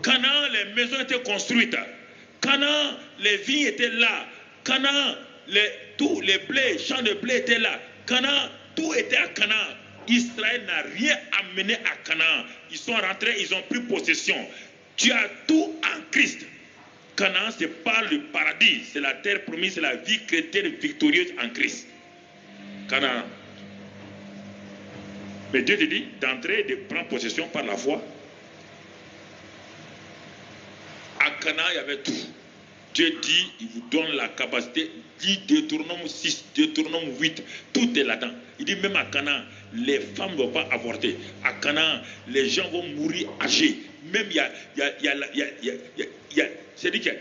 Canaan, les maisons étaient construites. Canaan, les vignes étaient là. Canaan, tous les blés, champs de blé étaient là. Canaan, tout était à Canaan. Israël n'a rien amené à Canaan. Ils sont rentrés, ils ont pris possession. Tu as tout en Christ. Canaan, ce n'est pas le paradis, c'est la terre promise, c'est la vie chrétienne victorieuse en Christ. Canaan. Mais Dieu te dit d'entrer, de prendre possession par la foi. À Canaan, il y avait tout. Dieu dit, il vous donne la capacité, dit Deutéronome 6, Deutéronome 8, tout est là-dedans. Il dit même à Canaan, les femmes ne vont pas avorter. À Canaan, les gens vont mourir âgés. Même il y a c'est-à-dire qu'il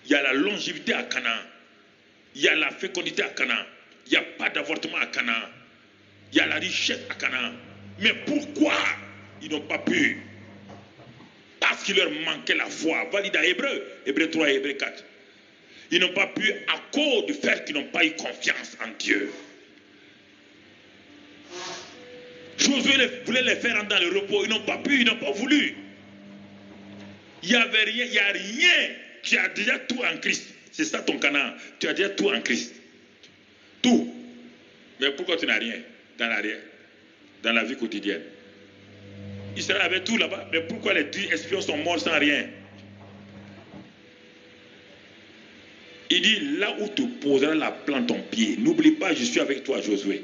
y a la longévité à Canaan. Il y a la fécondité à Canaan. Il n'y a pas d'avortement à Canaan. Il y a la richesse à Canaan. Mais pourquoi ils n'ont pas pu? Parce qu'il leur manquait la foi. Valide à Hébreu 3 et Hébreu 4. Ils n'ont pas pu à cause du fait qu'ils n'ont pas eu confiance en Dieu. Josué voulait les faire rentrer dans le repos. Ils n'ont pas pu, ils n'ont pas voulu. Il n'y avait rien, il n'y a rien. Tu as déjà tout en Christ. C'est ça ton Canaan. Tu as déjà tout en Christ. Tout. Mais pourquoi tu n'as rien dans la vie quotidienne? Israël avait tout là-bas, mais pourquoi les 10 espions sont morts sans rien? Il dit, là où tu poseras la plante ton pied, n'oublie pas, je suis avec toi, Josué.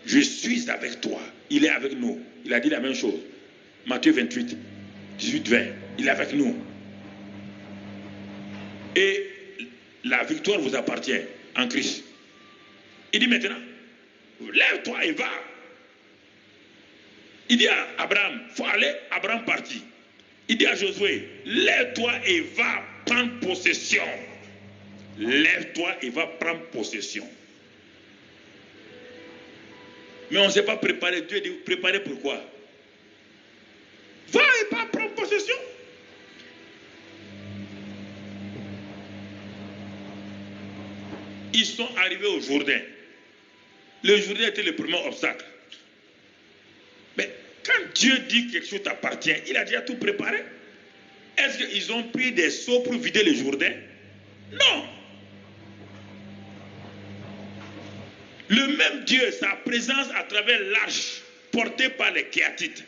Je suis avec toi. Il est avec nous. Il a dit la même chose. Matthieu 28, 18, 20. Il est avec nous. Et la victoire vous appartient en Christ. Il dit maintenant, lève-toi et va. Il dit à Abraham, il faut aller, Abraham partit. Il dit à Josué, lève-toi et va prendre possession. Lève-toi et va prendre possession. Mais on ne s'est pas préparé. Dieu dit, préparé pourquoi? Va et va prendre possession. Ils sont arrivés au Jourdain. Le Jourdain était le premier obstacle. Mais quand Dieu dit que quelque chose t'appartient, il a déjà tout préparé. Est-ce qu'ils ont pris des seaux pour vider le Jourdain? Non. Le même Dieu, sa présence à travers l'arche portée par les Kéatites.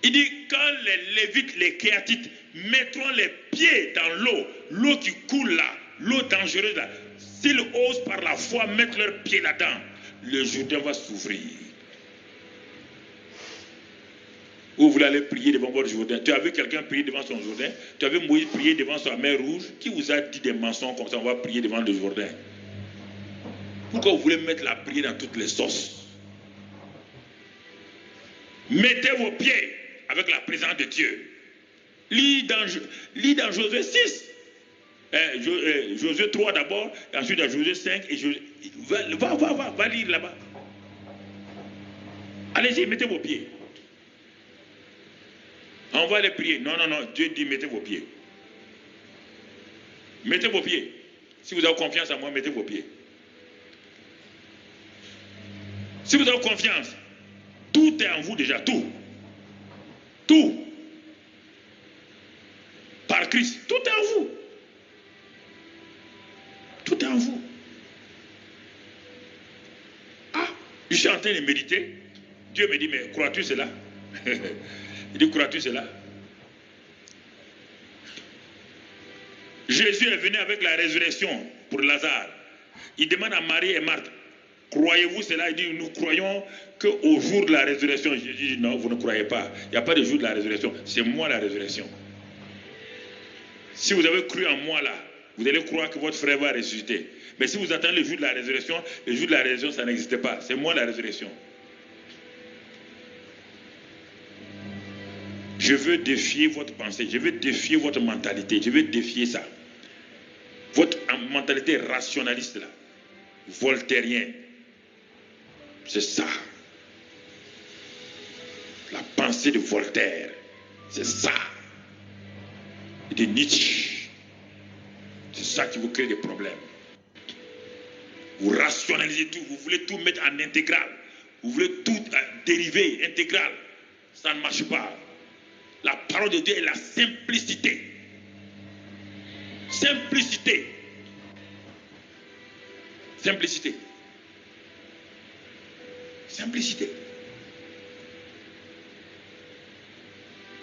Il dit quand les Lévites, les Kéatites, mettront les pieds dans l'eau, l'eau qui coule là, l'eau dangereuse là, s'ils osent par la foi mettre leurs pieds là-dedans, le Jourdain va s'ouvrir. Vous voulez aller prier devant votre Jourdain. Tu as vu quelqu'un prier devant son Jourdain? Tu as vu Moïse prier devant sa mer rouge? Qui vous a dit des mensonges comme ça, on va prier devant le Jourdain? Pourquoi vous voulez mettre la prière dans toutes les sauces? Mettez vos pieds avec la présence de Dieu. Lis dans Josué 6. Josué 3 d'abord, ensuite dans Josué 5. Et va lire là-bas. Allez-y, mettez vos pieds. On va aller prier. Non, Dieu dit mettez vos pieds. Mettez vos pieds. Si vous avez confiance en moi, mettez vos pieds. Si vous avez confiance, tout est en vous déjà, tout. Tout. Par Christ, tout est en vous. Tout est en vous. Ah, je suis en train de méditer. Dieu me dit, mais crois-tu cela? Il dit, crois-tu cela? Jésus est venu avec la résurrection pour Lazare. Il demande à Marie et Marthe, croyez-vous cela? Il dit, nous croyons qu'au jour de la résurrection. Jésus dit, non, vous ne croyez pas. Il n'y a pas de jour de la résurrection. C'est moi la résurrection. Si vous avez cru en moi là, vous allez croire que votre frère va ressusciter. Mais si vous attendez le jour de la résurrection, le jour de la résurrection, ça n'existe pas. C'est moi la résurrection. Je veux défier votre pensée. Je veux défier votre mentalité. Je veux défier ça. Votre mentalité rationaliste là. Voltairien. C'est ça. La pensée de Voltaire. C'est ça. Et de Nietzsche. C'est ça qui vous crée des problèmes. Vous rationalisez tout. Vous voulez tout mettre en intégral. Vous voulez tout dériver, intégral. Ça ne marche pas. La parole de Dieu est la simplicité. Simplicité. Simplicité. Simplicité.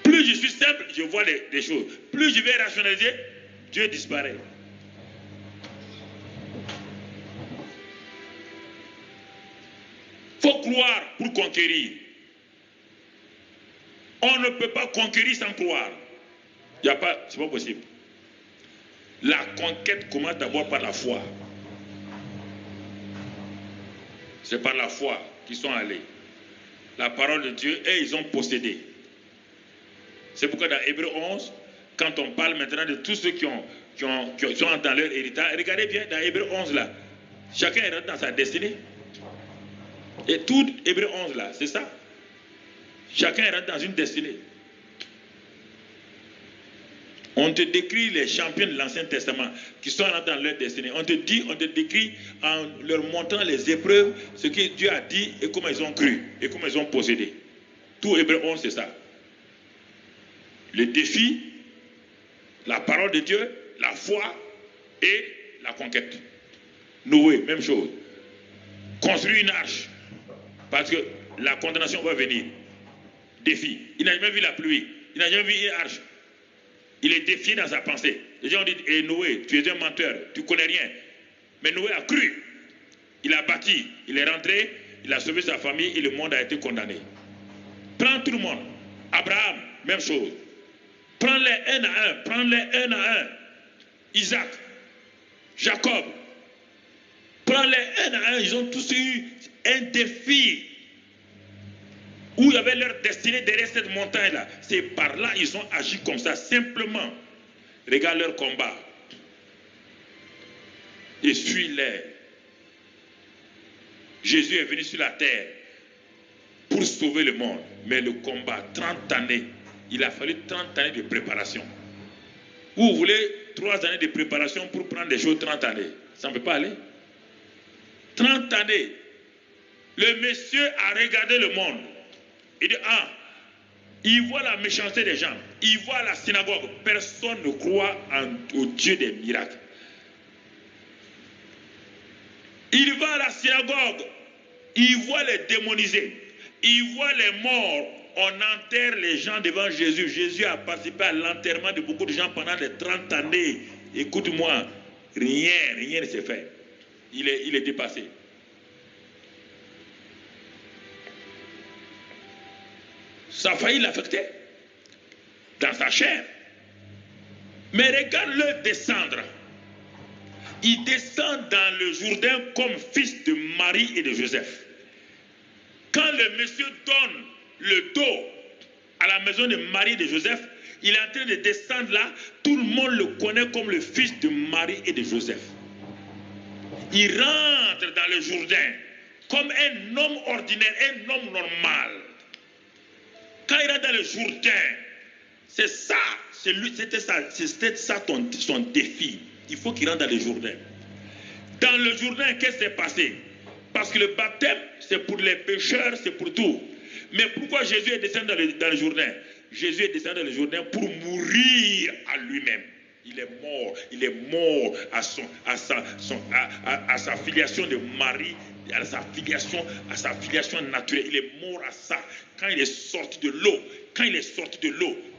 Plus je suis simple, je vois les choses. Plus je vais rationaliser, Dieu disparaît. Il faut croire pour conquérir. On ne peut pas conquérir sans croire. Il n'y a pas, c'est pas possible. La conquête commence d'abord par la foi. C'est par la foi qu'ils sont allés. La parole de Dieu, et ils ont possédé. C'est pourquoi dans Hébreux 11, quand on parle maintenant de tous ceux qui sont dans leur héritage, regardez bien dans Hébreux 11 là, chacun est rentré dans sa destinée. Et tout Hébreux 11 là, c'est ça. Chacun rentre dans une destinée. On te décrit les champions de l'Ancien Testament qui sont rentrés dans leur destinée. On te décrit en leur montrant les épreuves, ce que Dieu a dit et comment ils ont cru et comment ils ont possédé. Tout Hébreux 11, c'est ça. Le défi, la parole de Dieu, la foi et la conquête. Noé, même chose. Construire une arche. Parce que la condamnation va venir. Défi. Il n'a jamais vu la pluie. Il n'a jamais vu une arche. Il est défié dans sa pensée. Les gens ont dit, Noé, tu es un menteur, tu ne connais rien. Mais Noé a cru. Il a bâti. Il est rentré. Il a sauvé sa famille et le monde a été condamné. Prends tout le monde. Abraham, même chose. Prends-les un à un. Prends-les un à un. Isaac. Jacob. Prends-les un à un. Ils ont tous eu un défi où il y avait leur destinée derrière cette montagne-là. C'est par là ils ont agi comme ça, simplement. Regarde leur combat. Et suis-les. Jésus est venu sur la terre pour sauver le monde. Mais le combat, 30 années, il a fallu 30 années de préparation. Vous voulez 3 années de préparation pour prendre des choses 30 années. Ça ne peut pas aller. 30 années. Le monsieur a regardé le monde. Il dit, il voit la méchanceté des gens. Il voit la synagogue. Personne ne croit au Dieu des miracles. Il va à la synagogue. Il voit les démonisés. Il voit les morts. On enterre les gens devant Jésus. Jésus a participé à l'enterrement de beaucoup de gens pendant les 30 années. Écoute-moi, rien ne s'est fait. Il est dépassé. Ça a failli l'affecter dans sa chair. Mais regarde-le descendre. Il descend dans le Jourdain comme fils de Marie et de Joseph. Quand le monsieur donne le dos à la maison de Marie et de Joseph, il est en train de descendre là. Tout le monde le connaît comme le fils de Marie et de Joseph. Il rentre dans le Jourdain comme un homme ordinaire, un homme normal. Quand il est dans le Jourdain, c'est ça, c'était ça son défi. Il faut qu'il rentre dans le Jourdain. Dans le Jourdain, qu'est-ce qui s'est passé? Parce que le baptême, c'est pour les pécheurs, c'est pour tout. Mais pourquoi Jésus est descendu dans le Jourdain? Jésus est descendu dans le Jourdain pour mourir à lui-même. Il est mort à sa filiation de Marie, à sa filiation naturelle. Il est mort à ça. Quand il est sorti de l'eau,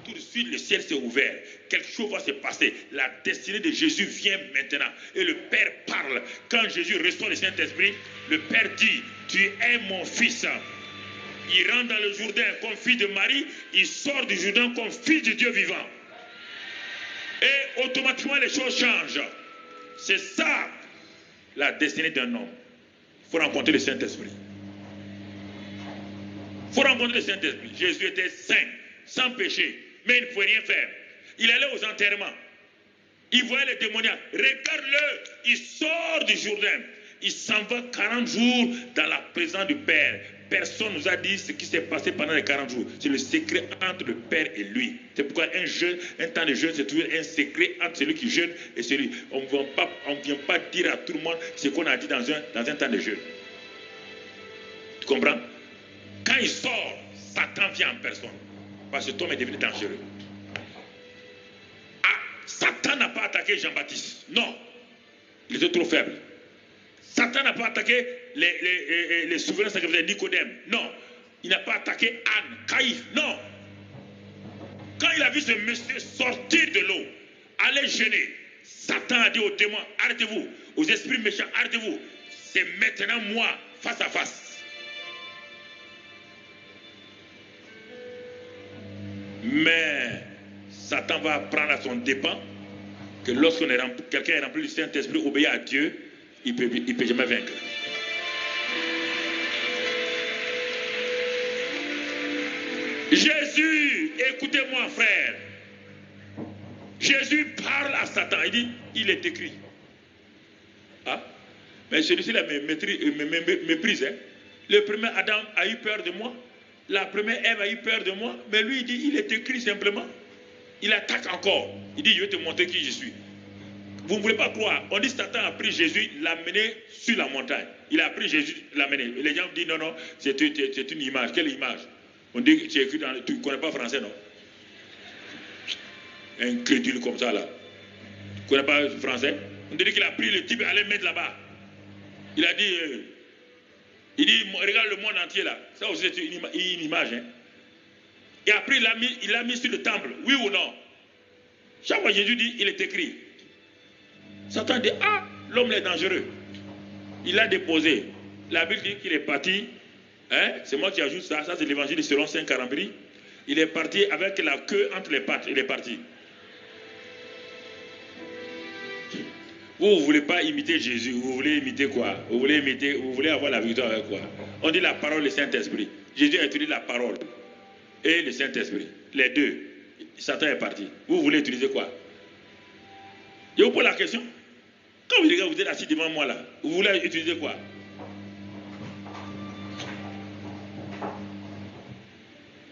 tout de suite le ciel s'est ouvert. Quelque chose va se passer. La destinée de Jésus vient maintenant. Et le Père parle. Quand Jésus reçoit le Saint-Esprit, le Père dit, tu es mon fils. Il rentre dans le Jourdain comme fils de Marie. Il sort du Jourdain comme fils de Dieu vivant. Et automatiquement les choses changent. C'est ça la destinée d'un homme. Il faut rencontrer le Saint-Esprit. Il faut rencontrer le Saint-Esprit. Jésus était saint, sans péché, mais il ne pouvait rien faire. Il allait aux enterrements. Il voyait les démoniaques. Regarde-le, il sort du Jourdain. Il s'en va 40 jours dans la présence du Père. Personne ne nous a dit ce qui s'est passé pendant les 40 jours. C'est le secret entre le Père et lui. C'est pourquoi un temps de jeûne, c'est toujours un secret entre celui qui jeûne et celui. On ne vient pas dire à tout le monde ce qu'on a dit dans un temps de jeûne. Tu comprends? Quand il sort, Satan vient en personne. Parce que cet homme est devenu dangereux. Satan n'a pas attaqué Jean-Baptiste. Non. Il était trop faible. Satan n'a pas attaqué les souverains sacrificateurs Nicodème. Non. Il n'a pas attaqué Anne, Caïphe. Non. Quand il a vu ce monsieur sortir de l'eau, aller jeûner, Satan a dit aux démons, arrêtez-vous. Aux esprits méchants, arrêtez-vous. C'est maintenant moi, face à face. Mais Satan va apprendre à son dépens que lorsqu'on est quelqu'un est rempli du Saint-Esprit, obéit à Dieu, il peut jamais vaincre. Jésus, écoutez-moi frère. Jésus parle à Satan. Il dit, il est écrit. Ah, mais celui-ci là me méprise. Hein. Le premier Adam a eu peur de moi. La première Ève a eu peur de moi. Mais lui, il dit, il est écrit simplement. Il attaque encore. Il dit, je vais te montrer qui je suis. Vous ne voulez pas croire. On dit Satan a pris Jésus, l'a mené sur la montagne. Il a pris Jésus, l'a mené. Et les gens disent, non, non, c'est une image. Quelle image? On dit que tu es écrit dans... Tu ne connais pas français, non? Incrédule comme ça, là. Tu ne connais pas français? On dit qu'il a pris le type et allait mettre là-bas. Il a dit... il dit, regarde le monde entier, là. Ça aussi, c'est une image, hein. Et après, il l'a mis sur le temple. Oui ou non? Chaque fois, Jésus dit, il est écrit. Satan dit, ah, l'homme est dangereux. Il l'a déposé. La Bible dit qu'il est parti. Hein? C'est moi qui ajoute ça. Ça, c'est l'évangile selon Saint Carambri. Il est parti avec la queue entre les pattes. Il est parti. Vous ne voulez pas imiter Jésus. Vous voulez imiter quoi? Vous voulez avoir la victoire avec quoi? On dit la parole et le Saint-Esprit. Jésus a utilisé la parole et le Saint-Esprit. Les deux. Satan est parti. Vous voulez utiliser quoi? Je vous pose la question. Quand vous êtes assis devant moi là, vous voulez utiliser quoi?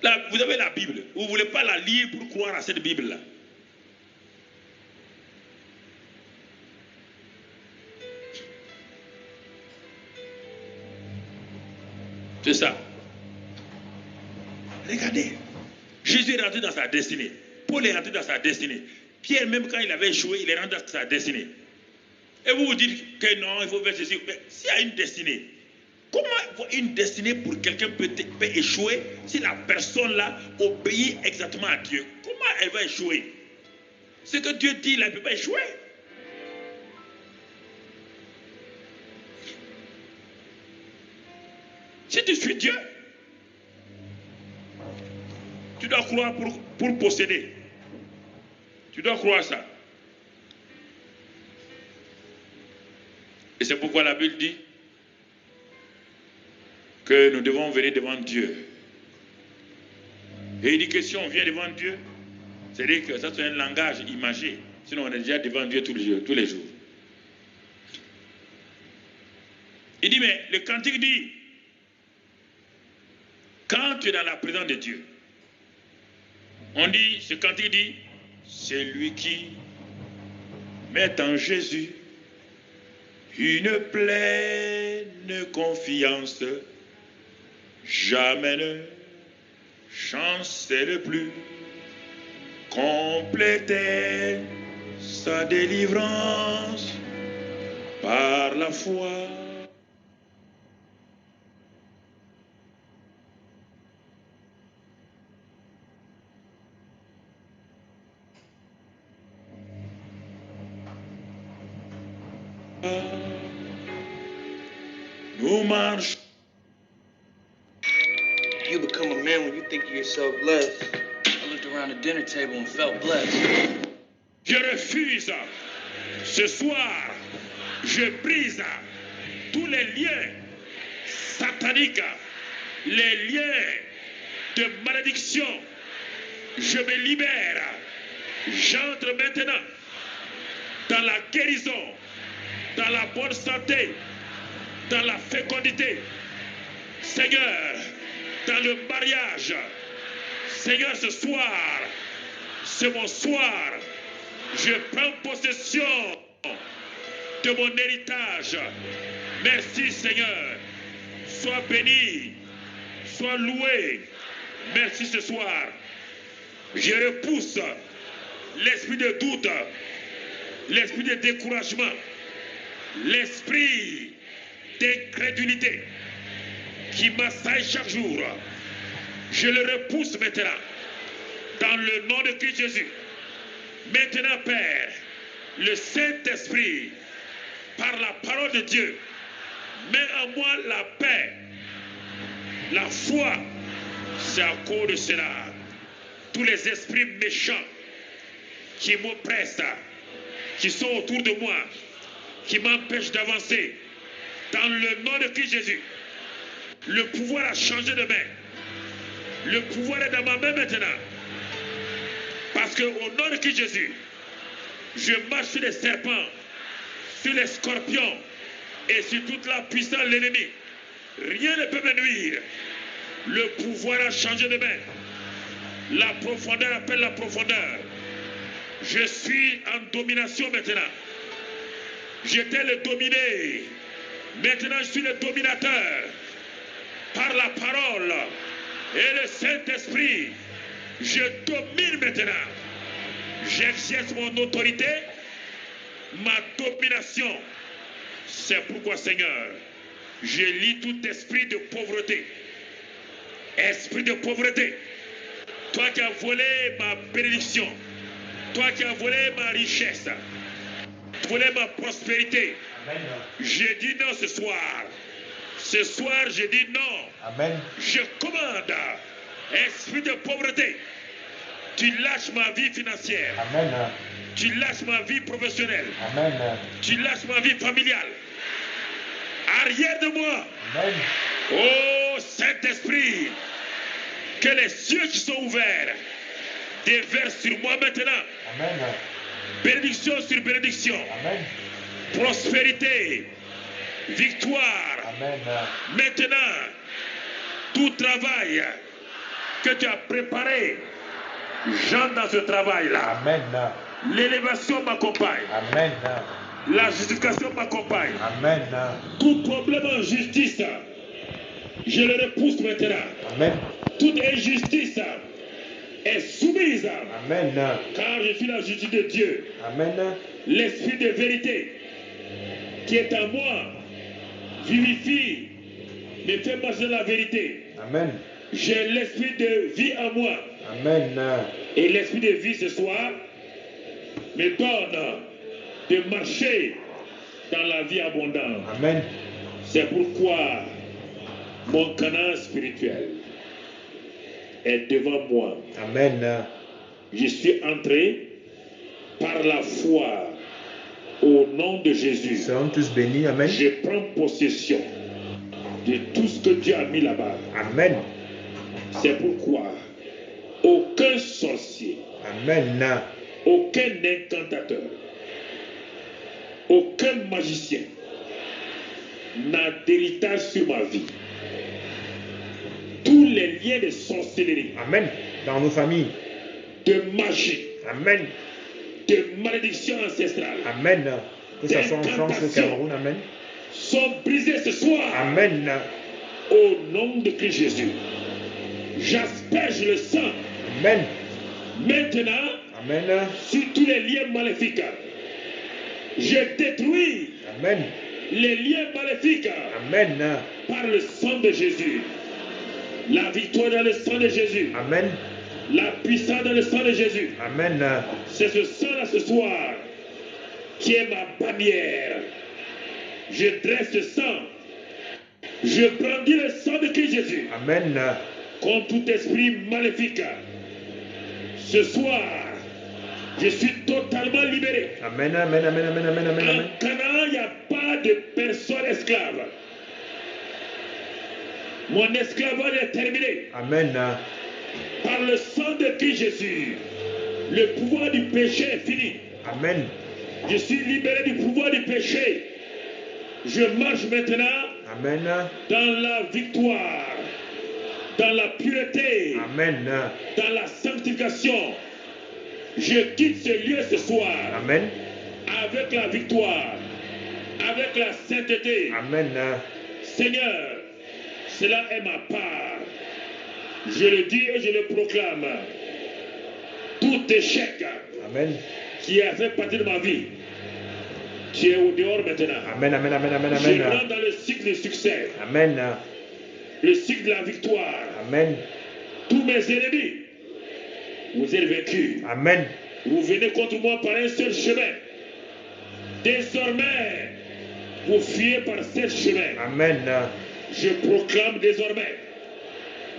Là, vous avez la Bible. Vous ne voulez pas la lire pour croire à cette Bible-là. C'est ça. Regardez. Jésus est rentré dans sa destinée. Paul est rentré dans sa destinée. Pierre, même quand il avait échoué, il est rentré dans sa destinée. Et vous vous dites que non, il faut faire ceci. Mais s'il y a une destinée, comment une destinée pour quelqu'un peut échouer si la personne-là obéit exactement à Dieu? Comment elle va échouer? Ce que Dieu dit, là, elle ne peut pas échouer. Si tu suis Dieu, tu dois croire pour posséder. Tu dois croire ça. Et c'est pourquoi la Bible dit que nous devons venir devant Dieu. Et il dit que si on vient devant Dieu, c'est-à-dire que ça c'est un langage imagé. Sinon on est déjà devant Dieu tous les jours. Il dit, mais le cantique dit, quand tu es dans la présence de Dieu, on dit, ce cantique dit, c'est lui qui met en Jésus une pleine confiance, jamais ne chancelle plus, compléter sa délivrance par la foi. Nous marchons. You become a man when you think of yourself less. I looked around the dinner table and felt blessed. Je refuse. Ce soir, je brise tous les liens sataniques, les liens de malédiction. Je me libère. J'entre maintenant dans la guérison, dans la bonne santé, dans la fécondité. Seigneur, dans le mariage. Seigneur, ce soir, c'est mon soir. Je prends possession de mon héritage. Merci, Seigneur. Sois béni, sois loué. Merci ce soir. Je repousse l'esprit de doute, l'esprit de découragement, l'esprit d'incrédulité qui m'assaille chaque jour, je le repousse maintenant dans le nom de Christ Jésus. Maintenant, Père, le Saint-Esprit, par la parole de Dieu, met en moi la paix, la foi. C'est à cause de cela. Tous les esprits méchants qui m'oppressent, qui sont autour de moi, qui m'empêchent d'avancer, dans le nom de Christ Jésus, le pouvoir a changé de main. Le pouvoir est dans ma main maintenant. Parce qu'au nom de Christ Jésus, je marche sur les serpents, sur les scorpions et sur toute la puissance de l'ennemi. Rien ne peut me nuire. Le pouvoir a changé de main. La profondeur appelle la profondeur. Je suis en domination maintenant. J'étais le dominé. Maintenant, je suis le dominateur. Par la parole et le Saint-Esprit, je domine maintenant. J'exerce mon autorité, ma domination. C'est pourquoi, Seigneur, je lis tout esprit de pauvreté. Esprit de pauvreté. Toi qui as volé ma bénédiction. Toi qui as volé ma richesse. Volé ma prospérité. Amen. Je dis non ce soir. Ce soir, je dis non. Amen. Je commande, esprit de pauvreté, tu lâches ma vie financière. Amen. Tu lâches ma vie professionnelle. Amen. Tu lâches ma vie familiale. Arrière de moi. Amen. Oh Saint-Esprit, que les cieux qui sont ouverts déversent sur moi maintenant. Amen. Bénédiction sur bénédiction. Amen. Prospérité. Victoire. Amen. Maintenant, tout travail que tu as préparé, j'entre dans ce travail-là. Amen. L'élévation m'accompagne. Amen. La justification m'accompagne. Amen. Tout problème en justice, je le repousse maintenant. Amen. Toute injustice est soumise. Amen. Car je suis la justice de Dieu. Amen. L'esprit de vérité qui est en moi vivifie, me fait marcher la vérité. Amen. J'ai l'esprit de vie en moi. Amen. Et l'esprit de vie ce soir me donne de marcher dans la vie abondante. Amen. C'est pourquoi mon canal spirituel est devant moi. Amen. Je suis entré par la foi au nom de Jésus. Serons tous bénis. Amen. Je prends possession de tout ce que Dieu a mis là-bas. Amen. C'est pourquoi aucun sorcier, Amen. aucun incantateur, aucun magicien n'a d'héritage sur ma vie. Tous les liens de sorcellerie, Amen. Dans nos familles. de magie, Amen. de malédiction ancestrale Amen. Que ce soit en France ou au Cameroun. Amen. sont brisés ce soir. Amen. Au nom de Christ Jésus. J'asperge le sang Amen. maintenant Amen. sur tous les liens maléfiques. Je détruis Amen. les liens maléfiques Amen. par le sang de Jésus. La victoire dans le sang de Jésus. Amen. La puissance dans le sang de Jésus. Amen. C'est ce sang-là ce soir qui est ma bannière. Je dresse ce sang. Je brandis le sang de Christ Jésus Amen. contre tout esprit maléfique. Ce soir, je suis totalement libéré. Amen. Amen. Amen. Amen. Amen. Amen. Amen. En Canaan, il n'y a pas de personne esclave. Mon esclavage est terminé. Amen. Par le sang de Christ Jésus, le pouvoir du péché est fini. Amen. Je suis libéré du pouvoir du péché. Je marche maintenant Amen. dans la victoire, dans la pureté, Amen. dans la sanctification. Je quitte ce lieu ce soir Amen. avec la victoire, avec la sainteté. Amen. Seigneur, cela est ma part. Je le dis et je le proclame. Tout échec Amen. qui a fait partie de ma vie, Tu es au dehors maintenant. Amen, amen, amen, amen, Je amen. rentre dans le cycle du succès, Amen, le cycle de la victoire. amen, Tous mes ennemis, vous êtes vaincus. amen, Vous venez contre moi par un seul chemin. Désormais, vous fuyez par ce chemin. amen, Je proclame désormais,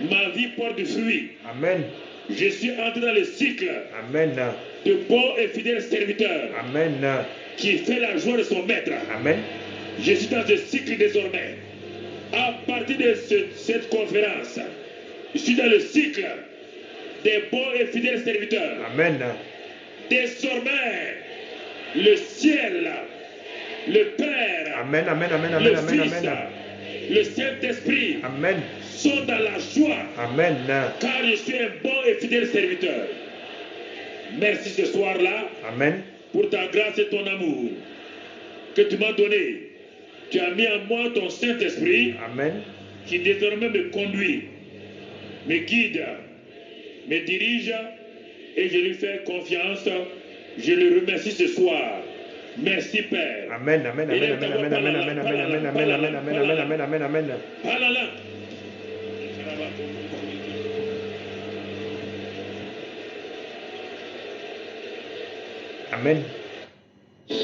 ma vie porte du fruit. amen, Je suis entré dans le cycle amen, de bons et fidèles serviteurs amen, qui fait la joie de son maître. amen, Je suis dans ce cycle désormais. À partir de cette conférence, je suis dans le cycle des bons et fidèles serviteurs. amen, Désormais, le ciel, le Père, amen, amen, amen, le amen, amen, Fils, amen, le Saint-Esprit amen, sont dans la joie, amen, car je suis un bon et fidèle serviteur. Merci ce soir-là amen, pour ta grâce et ton amour que tu m'as donné. Tu as mis en moi ton Saint-Esprit amen, qui désormais me conduit, me guide, me dirige et je lui fais confiance. Je le remercie ce soir. Merci Père. amen, amen, amen, amen, amen, amen, amen, amen, amen, amen, amen, amen, amen, amen, amen. Parle-la. Amen. Ça,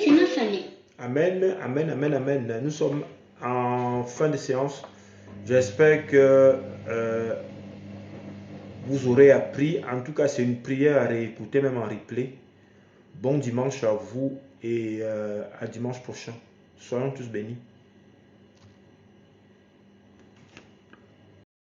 c'est ma famille. Amen, amen, amen, amen. Nous sommes en fin de séance. J'espère que vous aurez appris. En tout cas, c'est une prière à réécouter, même en replay. Bon dimanche à vous et à dimanche prochain. Soyons tous bénis.